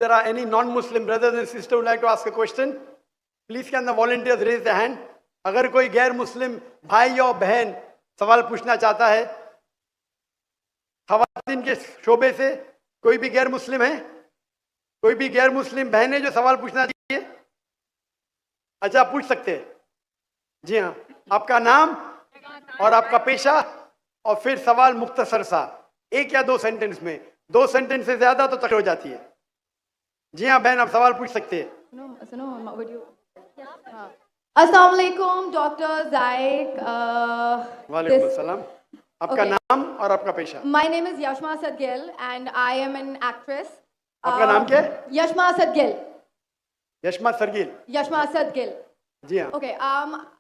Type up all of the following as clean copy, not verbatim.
there are any non-Muslim brothers and sisters who would like to ask a question, please can the volunteers raise their hand. अगर कोई गैर मुस्लिम भाई या बहन सवाल पूछना चाहता है, खवातीन के शोबे से कोई भी गैर मुस्लिम है, कोई भी गैर मुस्लिम बहन है जो सवाल पूछना चाहिए? अच्छा, पूछ सकते हैं। जी हाँ, आपका नाम और आपका पेशा और फिर सवाल मुख्तसर सा, 1 या 2 सेंटेंस में। 2 सेंटेंस से ज्यादा तो तकलीफ हो जाती है। जी हाँ बहन, आप सवाल पूछ सकते हैं। अस्सलाम वालेकुम डॉक्टर जायक। वालेकुम अस्सलाम। आपका नाम और आपका पेशा? My name is Yashma Asad Gill and I am an actress. आपका नाम क्या है? Yashma Asad Gill. Yashma सरगिल। Yashma Asad Gill. जी हाँ। Okay,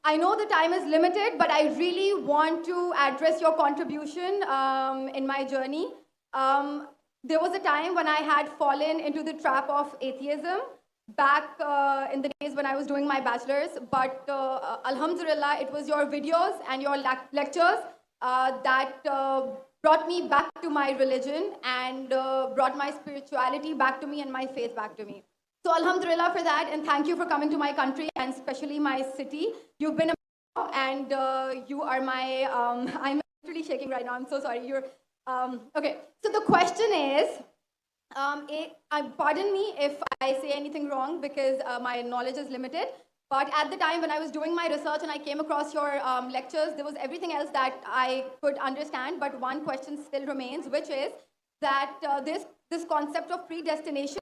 I know the time is limited, but I really want to address your contribution in my journey. There was a time when I had fallen into the trap of atheism back in the days when I was doing my bachelor's, but alhamdulillah, it was your videos and your lectures that brought me back to my religion and brought my spirituality back to me and my faith back to me. So alhamdulillah for that, and thank you for coming to my country and especially my city. You've been a and you are my, I'm actually shaking right now, I'm so sorry. You're, okay, so the question is, pardon me if I say anything wrong because my knowledge is limited, but at the time when I was doing my research and I came across your lectures, there was everything else that I could understand, but one question still remains, which is that this concept of predestination,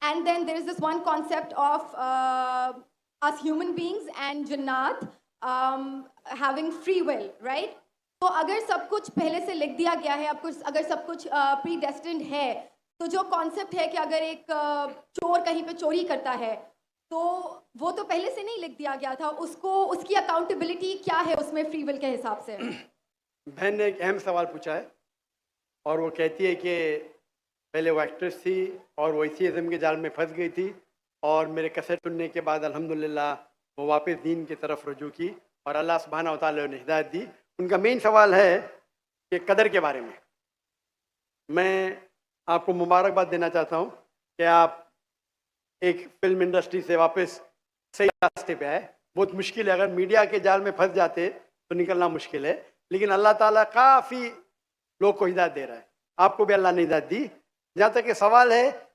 and then there is this one concept of us human beings and Jannat having free will, right? तो अगर सब कुछ पहले से लिख दिया गया है, अगर सब कुछ predestined है, तो जो कॉन्सेप्ट है कि अगर एक चोर कहीं पे चोरी करता है, तो वो तो पहले से नहीं लिख दिया गया था, उसकी अकाउंटेबिलिटी क्या है उसमें फ्री विल के हिसाब से? बहन ने एक अहम सवाल पूछा है और वो कहती है कि पहले वो एक्ट्रेस थी और वो एथियज़म के जाल में फंस गई थी और मेरे कैसेट सुनने के बाद अल्हम्दुलिल्लाह वो वापस दीन की तरफ रुजू की और अल्लाह सुब्हानहू व तआला ने हिदायत दी। उनका मेन सवाल है कि कदर के बारे में। मैं आपको मुबारकबाद देना चाहता हूँ कि आप एक फिल्म इंडस्ट्री से वापस सही रास्ते पे आए। बहुत मुश्किल है, अगर मीडिया के जाल में फंस जाते तो निकलना मुश्किल है, लेकिन अल्लाह ताला काफ़ी लोग को हिदायत दे रहा है। आपको भी अल्लाह ने हिदायत दी। जहाँ तक ये सवाल है,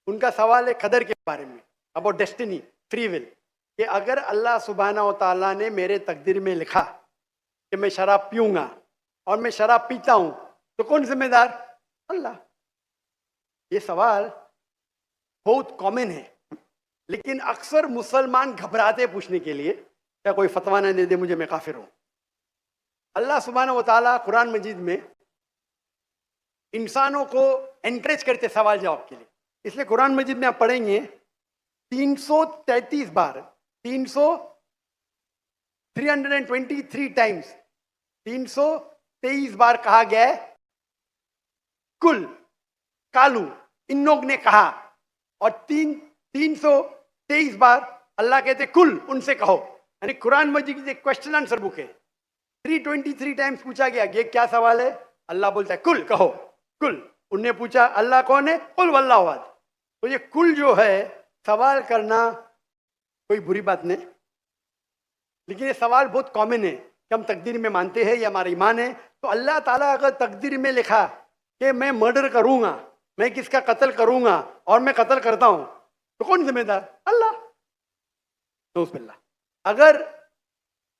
उनका सवाल है कदर के बारे में, अबाउट डेस्टिनी, फ्री विल, कि अगर अल्लाह सुब्हानहू व तआला ने मेरे तकदीर में लिखा कि मैं शराब पीऊँगा और मैं शराब पीता हूँ, तो कौन जिम्मेदार? अल्लाह। ये सवाल बहुत कॉमन है, लेकिन अक्सर मुसलमान घबराते पूछने के लिए, क्या कोई फतवा न दे दे मुझे, मैं काफिर हूँ। अल्लाह सुब्हानहू व तआला कुरान मजीद में इंसानों को एनकरेज करते सवाल जवाब के लिए, इसलिए कुरान मजीद में आप पढ़ेंगे 333 बार, 323 टाइम्स, 323 बार कहा गया है कुल, कालू, इन लोग ने कहा, और 323 बार अल्लाह कहते कुल, उनसे कहो। यानी कुरान मजीद की क्वेश्चन आंसर बुक है। 323 टाइम्स पूछा गया ये क्या सवाल है, अल्लाह बोलता है कुल, कहो कुल। उनने पूछा अल्लाह कौन है, कुल वल्लाहु अहद। तो ये कुल जो है, सवाल करना कोई बुरी बात नहीं, लेकिन ये सवाल बहुत कॉमन है कि हम तकदीर में मानते हैं, ये हमारा ईमान है। तो अल्लाह ताला अगर तकदीर में लिखा कि मैं मर्डर करूंगा, मैं किसका कत्ल करूंगा और मैं कत्ल करता हूं, तो कौन जिम्मेदार? अल्लाह। तो अगर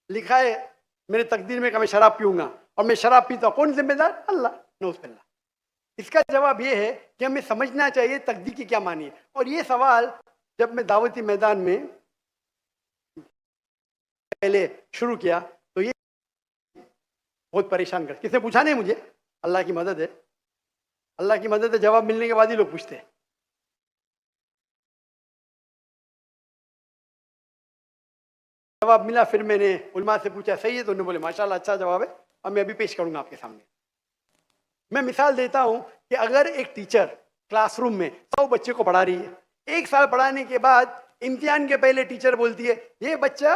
लिखा है मेरे तकदीर में कि मैं शराब पीऊंगा और मैं शराब पीता हूं, कौन जिम्मेदार? अल्लाह। नौज़ुबिल्लाह। इसका जवाब ये है कि हमें समझना चाहिए तकदीर की क्या मानी है। और ये सवाल जब मैं दावती मैदान में पहले शुरू किया तो ये बहुत परेशान कर, किसने पूछा नहीं मुझे, अल्लाह की मदद है, अल्लाह की मदद है, जवाब मिलने के बाद ही लोग पूछते हैं। जवाब मिला, फिर मैंने उलमा से पूछा सही है, तो उन्होंने बोले माशाल्लाह अच्छा जवाब है, और मैं अभी पेश करूंगा आपके सामने। मैं मिसाल देता हूं कि अगर एक टीचर क्लासरूम में 100 बच्चे को पढ़ा रही है, 1 साल पढ़ाने के बाद इम्तिहान के पहले टीचर बोलती है ये बच्चा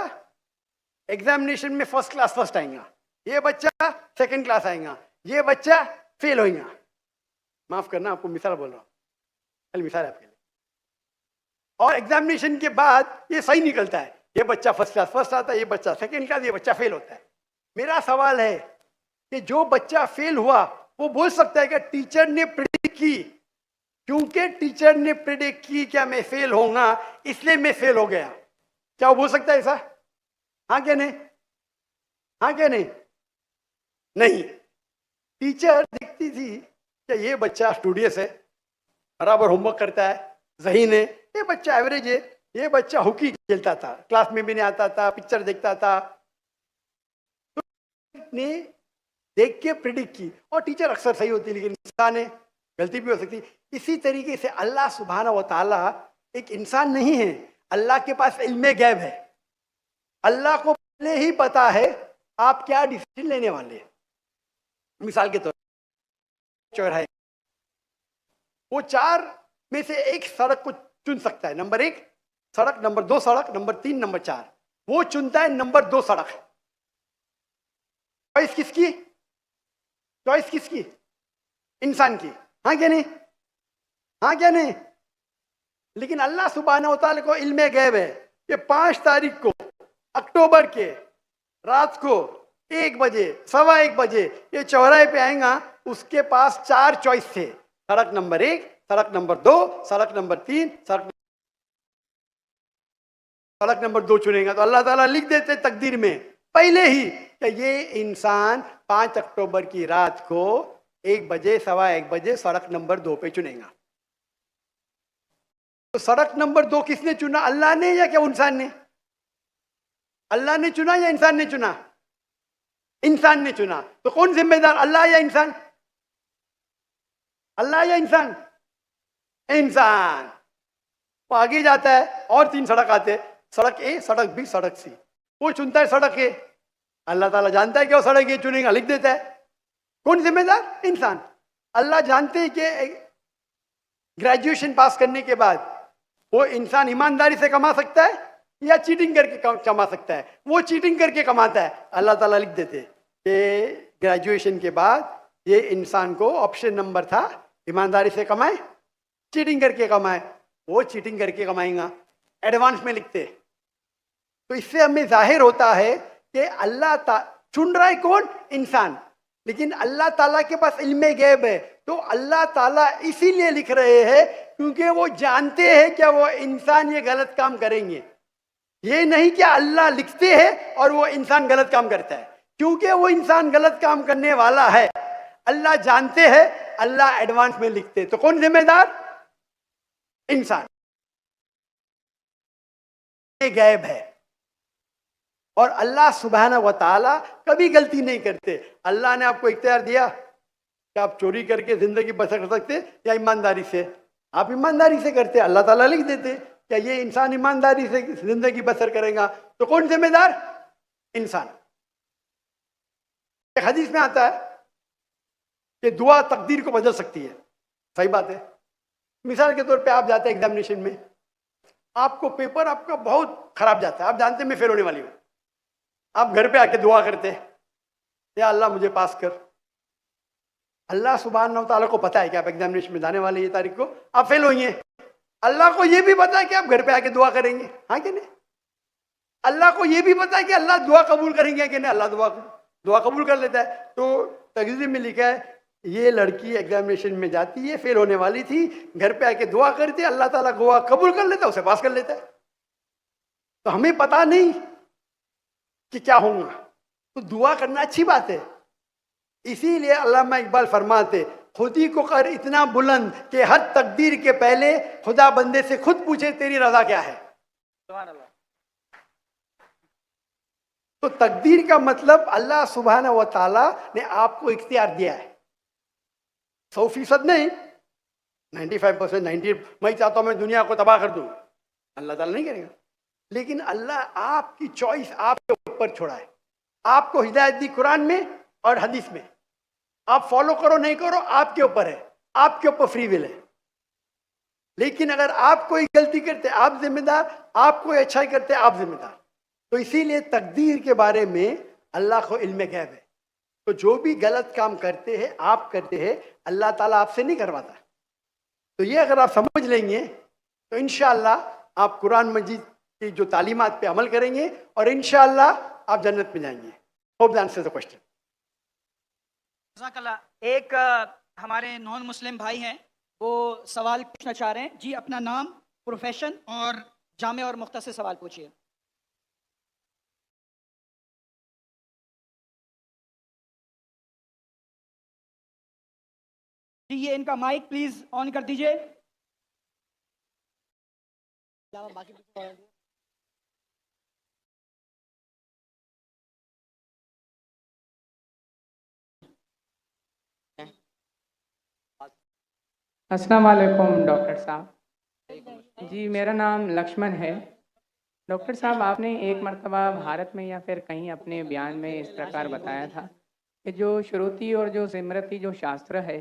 एग्जामिनेशन में फर्स्ट क्लास फर्स्ट आएगा, ये बच्चा सेकंड क्लास आएगा, ये बच्चा फेल होएगा। माफ करना, आपको मिसाल बोल रहा हूँ, कल मिसाल है आपके लिए। और एग्जामिनेशन के बाद ये सही निकलता है, ये बच्चा फर्स्ट क्लास फर्स्ट आता है, ये बच्चा सेकंड क्लास, ये बच्चा फेल होता है। मेरा सवाल है कि जो बच्चा फेल हुआ वो बोल सकता है कि टीचर ने प्रेडिक्ट की, क्योंकि टीचर ने प्रेडिक्ट की क्या मैं फेल होऊंगा इसलिए मैं फेल हो गया, क्या वो बोल सकता है ऐसा? हाँ क्या नहीं? हाँ क्या नहीं? नहीं। टीचर देखती थी कि ये बच्चा स्टूडियस है, बराबर होमवर्क करता है, ज़हीन है, ये बच्चा एवरेज है, ये बच्चा हॉकी खेलता था, क्लास में भी नहीं आता था, पिक्चर देखता था, तो ने देख के प्रिडिक्ट की। और टीचर अक्सर सही होती है, लेकिन इंसान है, गलती भी हो सकती। इसी तरीके से अल्लाह सुब्हाना व तआला एक इंसान नहीं है, अल्लाह के पास इल्मे गैब है। अल्लाह को पहले ही पता है आप क्या डिसीजन लेने वाले हैं। मिसाल के तौर पर चौराहे, वो चार में से एक सड़क को चुन सकता है, नंबर 1 सड़क, नंबर 2 सड़क, नंबर 3, नंबर 4, वो चुनता है नंबर 2 सड़क। चॉइस किसकी? चॉइस किसकी? इंसान की। हाँ क्या नहीं? हाँ क्या नहीं? लेकिन अल्लाह सुब्हानहू व तआला को इल्मे गैब है कि 5 तारीख को अक्टूबर के रात को 1 बजे, 1:15 बजे ये चौराहे पे आएगा, उसके पास 4 चॉइस थे, सड़क नंबर 1, सड़क नंबर 2, सड़क नंबर 3, सड़क नंबर 2 चुनेगा। तो अल्लाह ताला लिख देते तकदीर में पहले ही कि ये इंसान 5 अक्टूबर की रात को 1 बजे, 1:15 बजे सड़क नंबर 2 पे चुनेगा। तो सड़क नंबर 2 किसने चुना? अल्लाह ने या क्या इंसान ने? अल्लाह ने चुना या इंसान ने चुना? इंसान ने चुना। तो कौन जिम्मेदार, अल्लाह या इंसान? अल्लाह या इंसान? इंसान। वो आगे जाता है और 3 सड़क आते हैं, सड़क ए, सड़क बी, सड़क सी, वो चुनता है सड़क ए। अल्लाह ताला जानता है कि वो सड़क ए चुनेगा, लिख देता है। कौन जिम्मेदार? इंसान। अल्लाह जानते हैं कि ग्रेजुएशन पास करने के बाद वो इंसान ईमानदारी से कमा सकता है या चीटिंग करके कमा सकता है। वो चीटिंग करके कमाता है, अल्लाह ताला लिख देते कि ग्रेजुएशन के बाद ये इंसान को ऑप्शन नंबर था ईमानदारी से कमाए, चीटिंग करके कमाए, वो चीटिंग करके कमाएगा, एडवांस में लिखते। तो इससे हमें जाहिर होता है कि अल्लाह चुन रहा है कौन? इंसान। लेकिन अल्लाह ताला के पास इल्मे गैब है, तो अल्लाह ताला इसीलिए लिख रहे हैं क्योंकि वो जानते हैं क्या वो इंसान ये गलत काम करेंगे। ये नहीं कि अल्लाह लिखते हैं और वो इंसान गलत काम करता है, क्योंकि वो इंसान गलत काम करने वाला है, अल्लाह जानते हैं, अल्लाह एडवांस में लिखते। तो कौन जिम्मेदार? इंसान। ये गैब है और अल्लाह सुब्हानहू व तआला कभी गलती नहीं करते। अल्लाह ने आपको इख्तियार दिया कि आप चोरी करके जिंदगी बसर कर सकते या ईमानदारी से। आप ईमानदारी से करते, अल्लाह ताला लिख देते क्या ये इंसान ईमानदारी से जिंदगी बसर करेगा। तो कौन जिम्मेदार? इंसान। एक हदीस में आता है कि दुआ तकदीर को बदल सकती है। सही बात है। मिसाल के तौर पे आप जाते हैं एग्जामिनेशन में, आपको पेपर आपका बहुत खराब जाता है, आप जानते हैं मैं फेल होने वाली हूँ, आप घर पे आके दुआ करते हैं या अल्लाह मुझे पास कर। अल्लाह सुब्हानहू व तआला को पता है कि आप एग्जामिनेशन में जाने वाले ये तारीख को आप फेल होंगे। अल्लाह को ये भी पता है कि आप घर पे आके दुआ करेंगे। हाँ कि नहीं? अल्लाह को ये भी पता है कि अल्लाह दुआ कबूल करेंगे कि नहीं। अल्लाह दुआ कबूल कर लेता है। तो तकदीर में लिखा है ये लड़की एग्जामिनेशन में जाती है, फेल होने वाली थी, घर पे आके दुआ करती है, अल्लाह ताला दुआ कबूल कर लेता है, उसे पास कर लेता है। तो हमें पता नहीं कि क्या होगा, तो दुआ करना अच्छी बात है। इसीलिए अल्लामा इकबाल फरमाते खुदी को कर इतना बुलंद कि हर तकदीर के पहले खुदा बंदे से खुद पूछे तेरी रजा क्या है। सुभान अल्लाह। तो तकदीर का मतलब अल्लाह सुब्हानहू व तआला ने आपको इख्तियार दिया है। 100% नहीं, 95%, 90। मैं चाहता हूं मैं दुनिया को तबाह कर दूं, अल्लाह ताला नहीं करेगा। लेकिन अल्लाह आपकी चॉइस आपके ऊपर छोड़ा है। आपको हिदायत दी कुरान में और हदीस में, आप फॉलो करो नहीं करो आपके ऊपर है, आपके ऊपर फ्री विल है। लेकिन अगर आप कोई गलती करते आप जिम्मेदार, आप कोई अच्छाई करते आप जिम्मेदार। तो इसीलिए तकदीर के बारे में अल्लाह को इल्म गैब है। तो जो भी गलत काम करते हैं आप करते हैं, अल्लाह ताला आपसे नहीं करवाता। तो ये अगर आप समझ लेंगे तो इंशाअल्लाह आप कुरान मजीद की जो तालीमात पे अमल करेंगे और इंशाअल्लाह आप जन्नत में जाएंगे। Hope that answers the question. जज़ाकल्लाह। एक हमारे नॉन मुस्लिम भाई हैं, वो सवाल पूछना चाह रहे हैं। जी, अपना नाम, प्रोफेशन और जामे और मुख्तसर सवाल पूछिए। जी, ये इनका माइक प्लीज ऑन कर दीजिए। अस्सलाम वालेकुम डॉक्टर साहब। जी, मेरा नाम लक्ष्मण है। डॉक्टर साहब, आपने एक मर्तबा भारत में या फिर कहीं अपने बयान में इस प्रकार बताया था कि जो श्रुति और जो स्मृति जो शास्त्र है,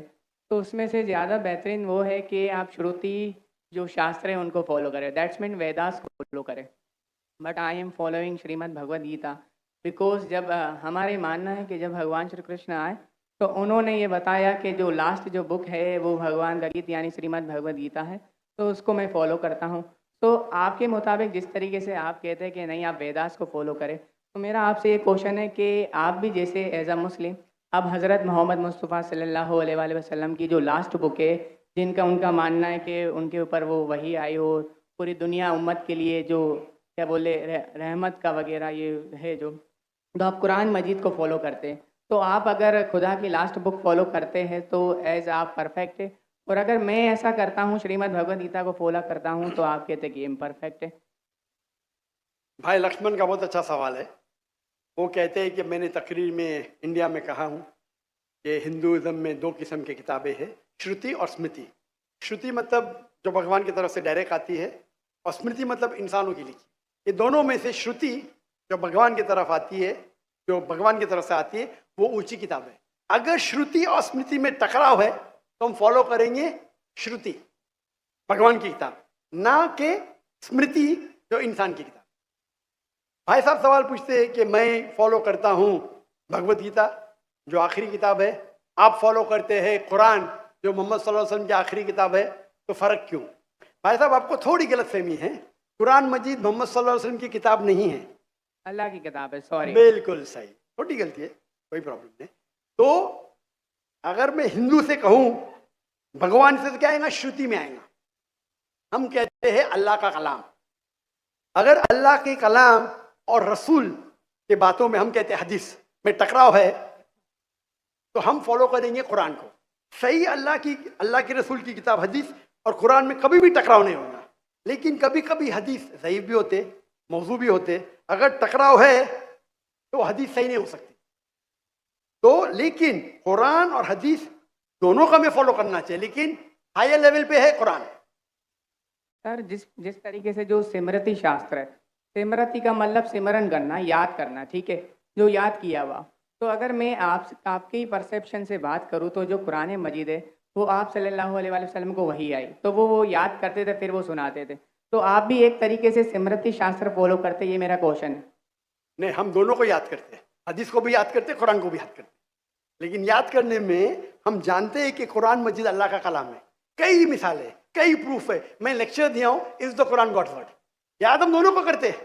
तो उसमें से ज़्यादा बेहतरीन वो है कि आप श्रुति जो शास्त्र है उनको फॉलो करें, दैट्स मीन वेदास को फॉलो करें। But I am following Shrimad Bhagavad Gita because जब हमारे मानना है कि जब भगवान श्री कृष्ण आए तो उन्होंने ये बताया कि जो लास्ट जो बुक है वो भगवान का गीत यानी श्रीमद् भगवद गीता है, तो उसको मैं फॉलो करता हूँ। तो आपके मुताबिक जिस तरीके से आप कहते हैं कि नहीं आप वेदास को फॉलो करें, तो मेरा आपसे ये क्वेश्चन है कि आप भी जैसे एज अ मुस्लिम अब हज़रत मोहम्मद मुस्तफ़ा सल्लल्लाहु अलैहि वसल्लम की जो लास्ट बुक है, जिनका उनका मानना है कि उनके ऊपर वो वही आई हो, पूरी दुनिया उम्मत के लिए जो क्या बोले रहमत का वगैरह ये है, जो तो आप कुरान मजीद को फॉलो करते हैं, तो आप अगर खुदा की लास्ट बुक फॉलो करते हैं तो एज आप परफेक्ट है, और अगर मैं ऐसा करता हूँ श्रीमद् भगवद गीता को फॉलो करता हूँ तो आप कहते हैं कि इम्परफेक्ट है। भाई लक्ष्मण का बहुत अच्छा सवाल है। वो कहते हैं कि मैंने तकरीर में इंडिया में कहा हूँ कि हिंदुज़म में दो किस्म की किताबें हैं, श्रुति और स्मृति। श्रुति मतलब जो भगवान की तरफ से डायरेक्ट आती है, और स्मृति मतलब इंसानों की लिखी। ये दोनों में से श्रुति जो भगवान की तरफ आती है, जो भगवान की तरफ से आती है, वो ऊंची किताब है। अगर श्रुति और स्मृति में टकराव है तो हम फॉलो करेंगे श्रुति, भगवान की किताब, ना कि स्मृति जो इंसान की किताब। भाई साहब सवाल पूछते हैं कि मैं फॉलो करता हूँ भगवत गीता जो आखिरी किताब है, आप फॉलो करते हैं कुरान जो मोहम्मद सल्लल्लाहु अलैहि वसल्लम की आखिरी किताब है, तो फ़र्क क्यों? भाई साहब आपको थोड़ी गलतफहमी है। कुरान मजीद मोहम्मद सल्लल्लाहु अलैहि वसल्लम की किताब नहीं है, अल्लाह की किताब है। सॉरी, बिल्कुल सही, छोटी गलती है, कोई प्रॉब्लम नहीं। तो अगर मैं हिंदू से कहूँ भगवान से, तो क्या आएगा? श्रुति में आएगा। हम कहते हैं अल्लाह का कलाम। अगर अल्लाह के कलाम और रसूल के बातों में हम कहते हैं हदीस में टकराव है, तो हम फॉलो करेंगे कुरान को। सही अल्लाह के रसूल की किताब हदीस और कुरान में कभी भी टकराव नहीं होगा, लेकिन कभी कभी हदीस ज़ईफ भी होते, मौजू भी होते। अगर टकराव है तो हदीस सही नहीं हो सकती। तो लेकिन कुरान और हदीस दोनों का हमें फॉलो करना चाहिए, लेकिन हायर लेवल पे है कुरान। सर, जिस तरीके से जो सिमरती शास्त्र है, सिमरती का मतलब सिमरन करना, याद करना, ठीक है, जो याद किया हुआ। तो अगर मैं आपके ही परसेप्शन से बात करूँ तो जो कुरान मजीद है वो आप सल्लल्लाहु अलैहि वसल्लम को वही आई, तो वो याद करते थे, फिर वो सुनाते थे। तो आप भी एक तरीके से सिमरती शास्त्र फॉलो करते, ये मेरा क्वेश्चन है। नहीं, हम दोनों को याद करते हैं, हदीस को भी याद करते हैं, कुरान को भी याद करते हैं। लेकिन याद करने में हम जानते हैं कि कुरान मजीद अल्लाह का कलाम है। कई मिसालें, कई प्रूफ है। मैं लेक्चर दिया हूँ, is the Quran God's word. याद हम दोनों को करते हैं।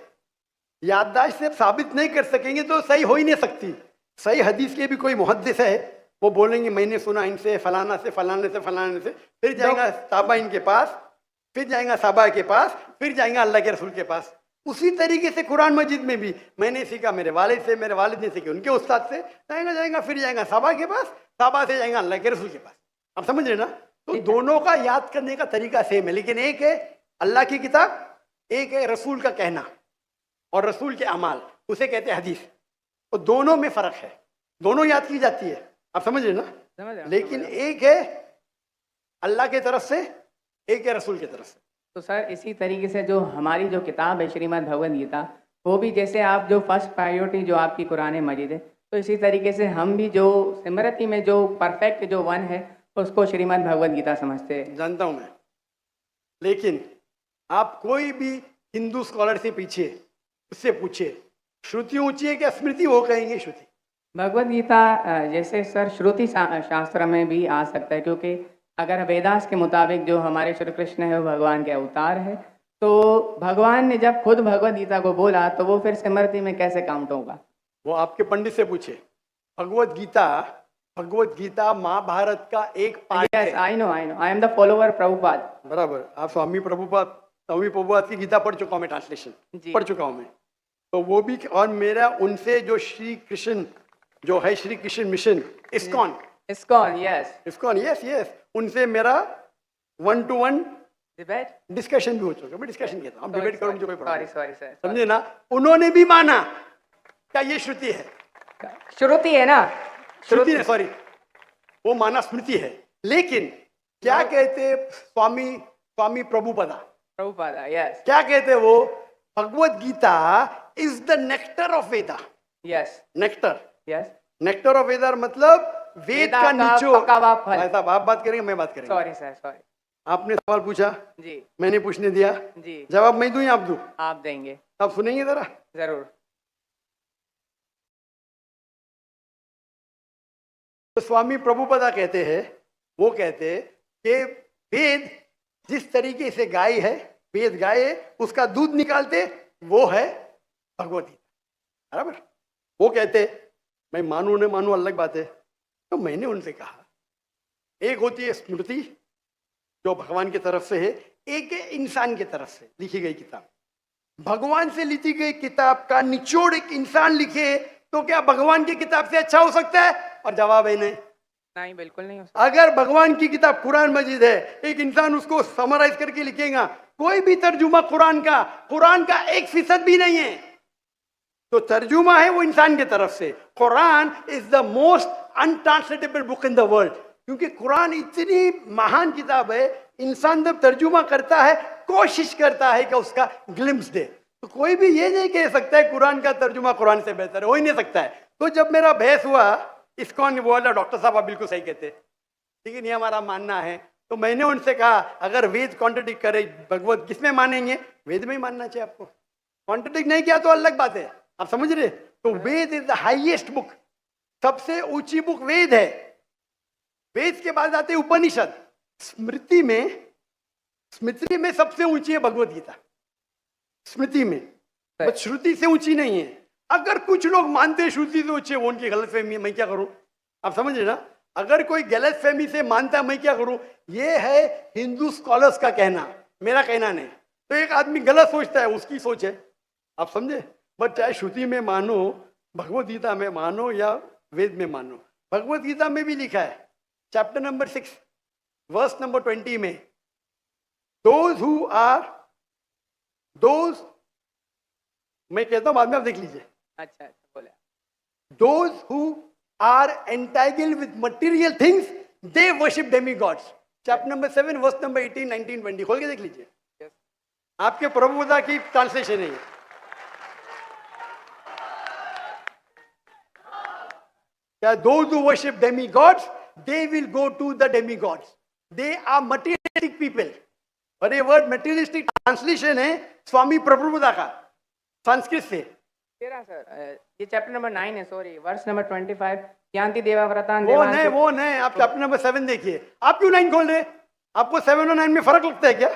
याददाश्त से साबित नहीं कर सकेंगे तो सही हो ही नहीं सकती। सही हदीस के भी कोई मुहद्दिस है, वो बोलेंगे मैंने सुना इनसे फलाना से फलाने से फलाने से, फिर जाएगा साहबा इनके पास, फिर जाएगा साहबा के पास, फिर जाएगा अल्लाह के रसूल के पास। उसी तरीके से कुरान मजीद में भी मैंने सीखा मेरे वालिद से, मेरे वालिद ने सीखी उनके उस्ताद से, जाएगा फिर जाएगा साहबा के पास, साहबा से जाएगा अल्लाह के रसूल के पास। आप समझ रहे ना? तो दोनों का याद करने का तरीका सेम है, लेकिन एक है अल्लाह की किताब, एक है रसूल का कहना और रसूल के अमाल, उसे कहते हैं हदीस। तो दोनों में फर्क है, दोनों याद की जाती है। आप समझ रहे ना? लेकिन एक है अल्लाह की तरफ से, एक है रसूल की तरफ से। तो सर, इसी तरीके से जो हमारी जो किताब है श्रीमद् भगवद गीता, वो भी जैसे आप जो फर्स्ट प्रायोरिटी जो आपकी कुरान मजीद है, तो इसी तरीके से हम भी जो सिमरती में जो परफेक्ट जो वन है उसको श्रीमद् भगवद गीता समझते हैं। जानता हूँ मैं, लेकिन आप कोई भी हिंदू स्कॉलर से पीछे उससे पूछे श्रुति ऊंची है क्या स्मृति, वो कहेंगे श्रुति। भगवद गीता जैसे सर श्रुति शास्त्र में भी आ सकता है, क्योंकि अगर वेदास के मुताबिक जो हमारे श्री कृष्ण है वो भगवान के अवतार है, तो भगवान ने जब खुद भगवद गीता को बोला तो वो फिर स्मृति में कैसे काउंट होगा? वो आपके पंडित से पूछे। भगवत गीता महाभारत का एक पार्ट यस, है। I know, I am the follower Prabhupada. बराबर, आप स्वामी प्रभुपाद की गीता पढ़ चुका हूँ मैं, ट्रांसलेशन जी। पढ़ चुका हूँ मैं। तो वो भी, और मेरा उनसे जो श्री कृष्ण जो है, Shri Krishna mission ISKCON, yes, ISKCON, yes yes, उनसे मेरा 1-to-1 डिबेट, डिस्कशन भी हो चुका है। मैं डिस्कशन कहता हूँ, डिबेट करो, मुझे कोई प्रॉब्लम नहीं। सॉरी सर, समझे ना? उन्होंने भी माना क्या ये श्रुति है, श्रुति है ना, श्रुति है, सॉरी, वो माना स्मृति है। लेकिन क्या कहते स्वामी प्रभुपाद, यस, क्या कहते वो? Bhagavad Gita is the nectar of Veda. Yes, nectar, yes, nectar of Veda मतलब वेद वेदा का का निचोड़। पका हुआ फल। भाई साहब, आप बात करेंगे, मैं बात करेंगे। सॉरी सर, सॉरी, आपने सवाल पूछा, जी, मैंने पूछने दिया, जी, जवाब मैं दूं या आप दूं? आप देंगे, आप सुनेंगे जरा? जरूर। तो स्वामी प्रभुपदा कहते हैं, वो कहते कि वेद जिस तरीके से गाय है, वेद गाय है, उसका दूध निकालते वो है भगवत गीता। बराबर? वो कहते, मैं मानू न मानू अलग बात है। तो मैंने उनसे कहा, एक होती है स्मृति जो भगवान की तरफ से है, एक है इंसान की तरफ से लिखी गई किताब। भगवान से लिखी गई किताब का निचोड़ एक इंसान लिखे तो क्या भगवान की किताब से अच्छा हो सकता है? और जवाब है नहीं, बिल्कुल नहीं हो सकता। अगर भगवान की किताब कुरान मजीद है, एक इंसान उसको समराइज करके लिखेगा, कोई भी तर्जुमा कुरान का 1% भी नहीं है। तो तर्जुमा है वो इंसान की तरफ से। Quran is the most untranslatable book in the world, क्योंकि कुरान इतनी महान किताब है। इंसान जब तर्जुमा करता है, कोशिश करता है कि उसका ग्लिम्स दे, तो कोई भी ये नहीं कह सकता है कुरान का तर्जुमा कुरान से बेहतर है, हो ही नहीं सकता है। तो जब मेरा बहस हुआ, इस्कॉन बोला, डॉक्टर साहब आप बिल्कुल सही कहते, लेकिन ये हमारा मानना है। तो मैंने उनसे कहा, अगर वेद कॉन्ट्रडिक्ट करे भगवत, किसमें मानेंगे? वेद में ही मानना चाहिए आपको। कॉन्ट्रडिक्ट नहीं किया तो अलग बात है, आप समझ रहे? तो वेद इज द हाईएस्ट बुक, सबसे ऊंची बुक वेद है। वेद के बाद आते उपनिषद। स्मृति में सबसे ऊंची है भगवत गीता, स्मृति में, बस श्रुति से ऊंची नहीं है। अगर कुछ लोग मानते हैं श्रुति से ऊंची है, वो उनकी गलतफहमी है, मैं क्या करूं? आप समझ रहे ना? अगर कोई गलतफहमी से मानता है, मैं क्या करूं? ये है हिंदू स्कॉलर्स का कहना, मेरा कहना नहीं। तो एक आदमी गलत सोचता है, उसकी सोच है, आप समझे? बट चाहे श्रुति में मानो, भगवत गीता में मानो या वेद में मानो, भगवत गीता में भी लिखा है, चैप्टर नंबर 6 वर्स नंबर 20 में, मैं कहता हूं, बाद में आप देख लीजिए। अच्छा, बोले, Those who are entangled with material things, they worship demigods. Chapter number 7 verse number 18, 19, 20 खोल के देख लीजिए। Yes. आपके प्रभुदा की ट्रांसलेशन है ये। क्या? those who worship demigods, they will go to the demigods. They are materialistic people. और ये वर्ड materialistic ट्रांसलेशन है स्वामी प्रभुदा का, संस्कृत से। तेरा सर, ये चैप्टर नंबर 9 है, सॉरी, वर्स नंबर 25, यान्ति देवाव्रतान वो नहीं, आप चैप्टर नंबर 7 देखिए। आप क्यों 9 खोल रहे? आपको 7 और 9 में फर्क लगता है क्या?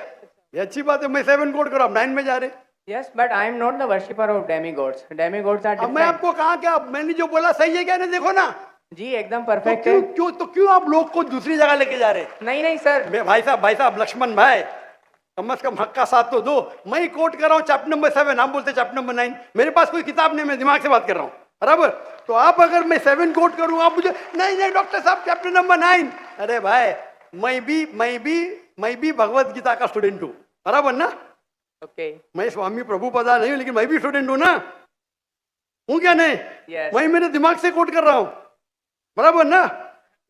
ये अच्छी बात है, मैं 7 कोट करो, आप 9 में जा रहे। Yes, but I am not the worshipper of demigods. Demigods are अब मैं डिफरेंट। आपको कहा क्या, मैंने जो बोला सही है क्या? नहीं, देखो ना, जी एकदम तो परफेक्ट है। क्यों आप लोग को दूसरी जगह लेके जा रहे? नहीं सर, भाई साहब लक्ष्मण भाई, कम से कम हक का साथ तो दो। मैं कोट कर रहा हूँ चैप्टर नंबर 7, आप बोलते चैप्टर नंबर 9। मेरे पास कोई किताब नहीं, मैं दिमाग से बात कर रहा हूँ, बराबर? तो आप अगर मैं 7 कोट करूँ, आप मुझे नहीं डॉक्टर साहब चैप्टर नंबर 9। अरे भाई, मैं भी भगवत गीता का स्टूडेंट हूँ, बराबर ना? ओके, मैं स्वामी प्रभुपदा नहीं हूँ, लेकिन मैं भी स्टूडेंट हूँ ना, हूँ क्या नहीं? Yes. मैं मेरे दिमाग से कोट कर रहा हूँ, बराबर ना?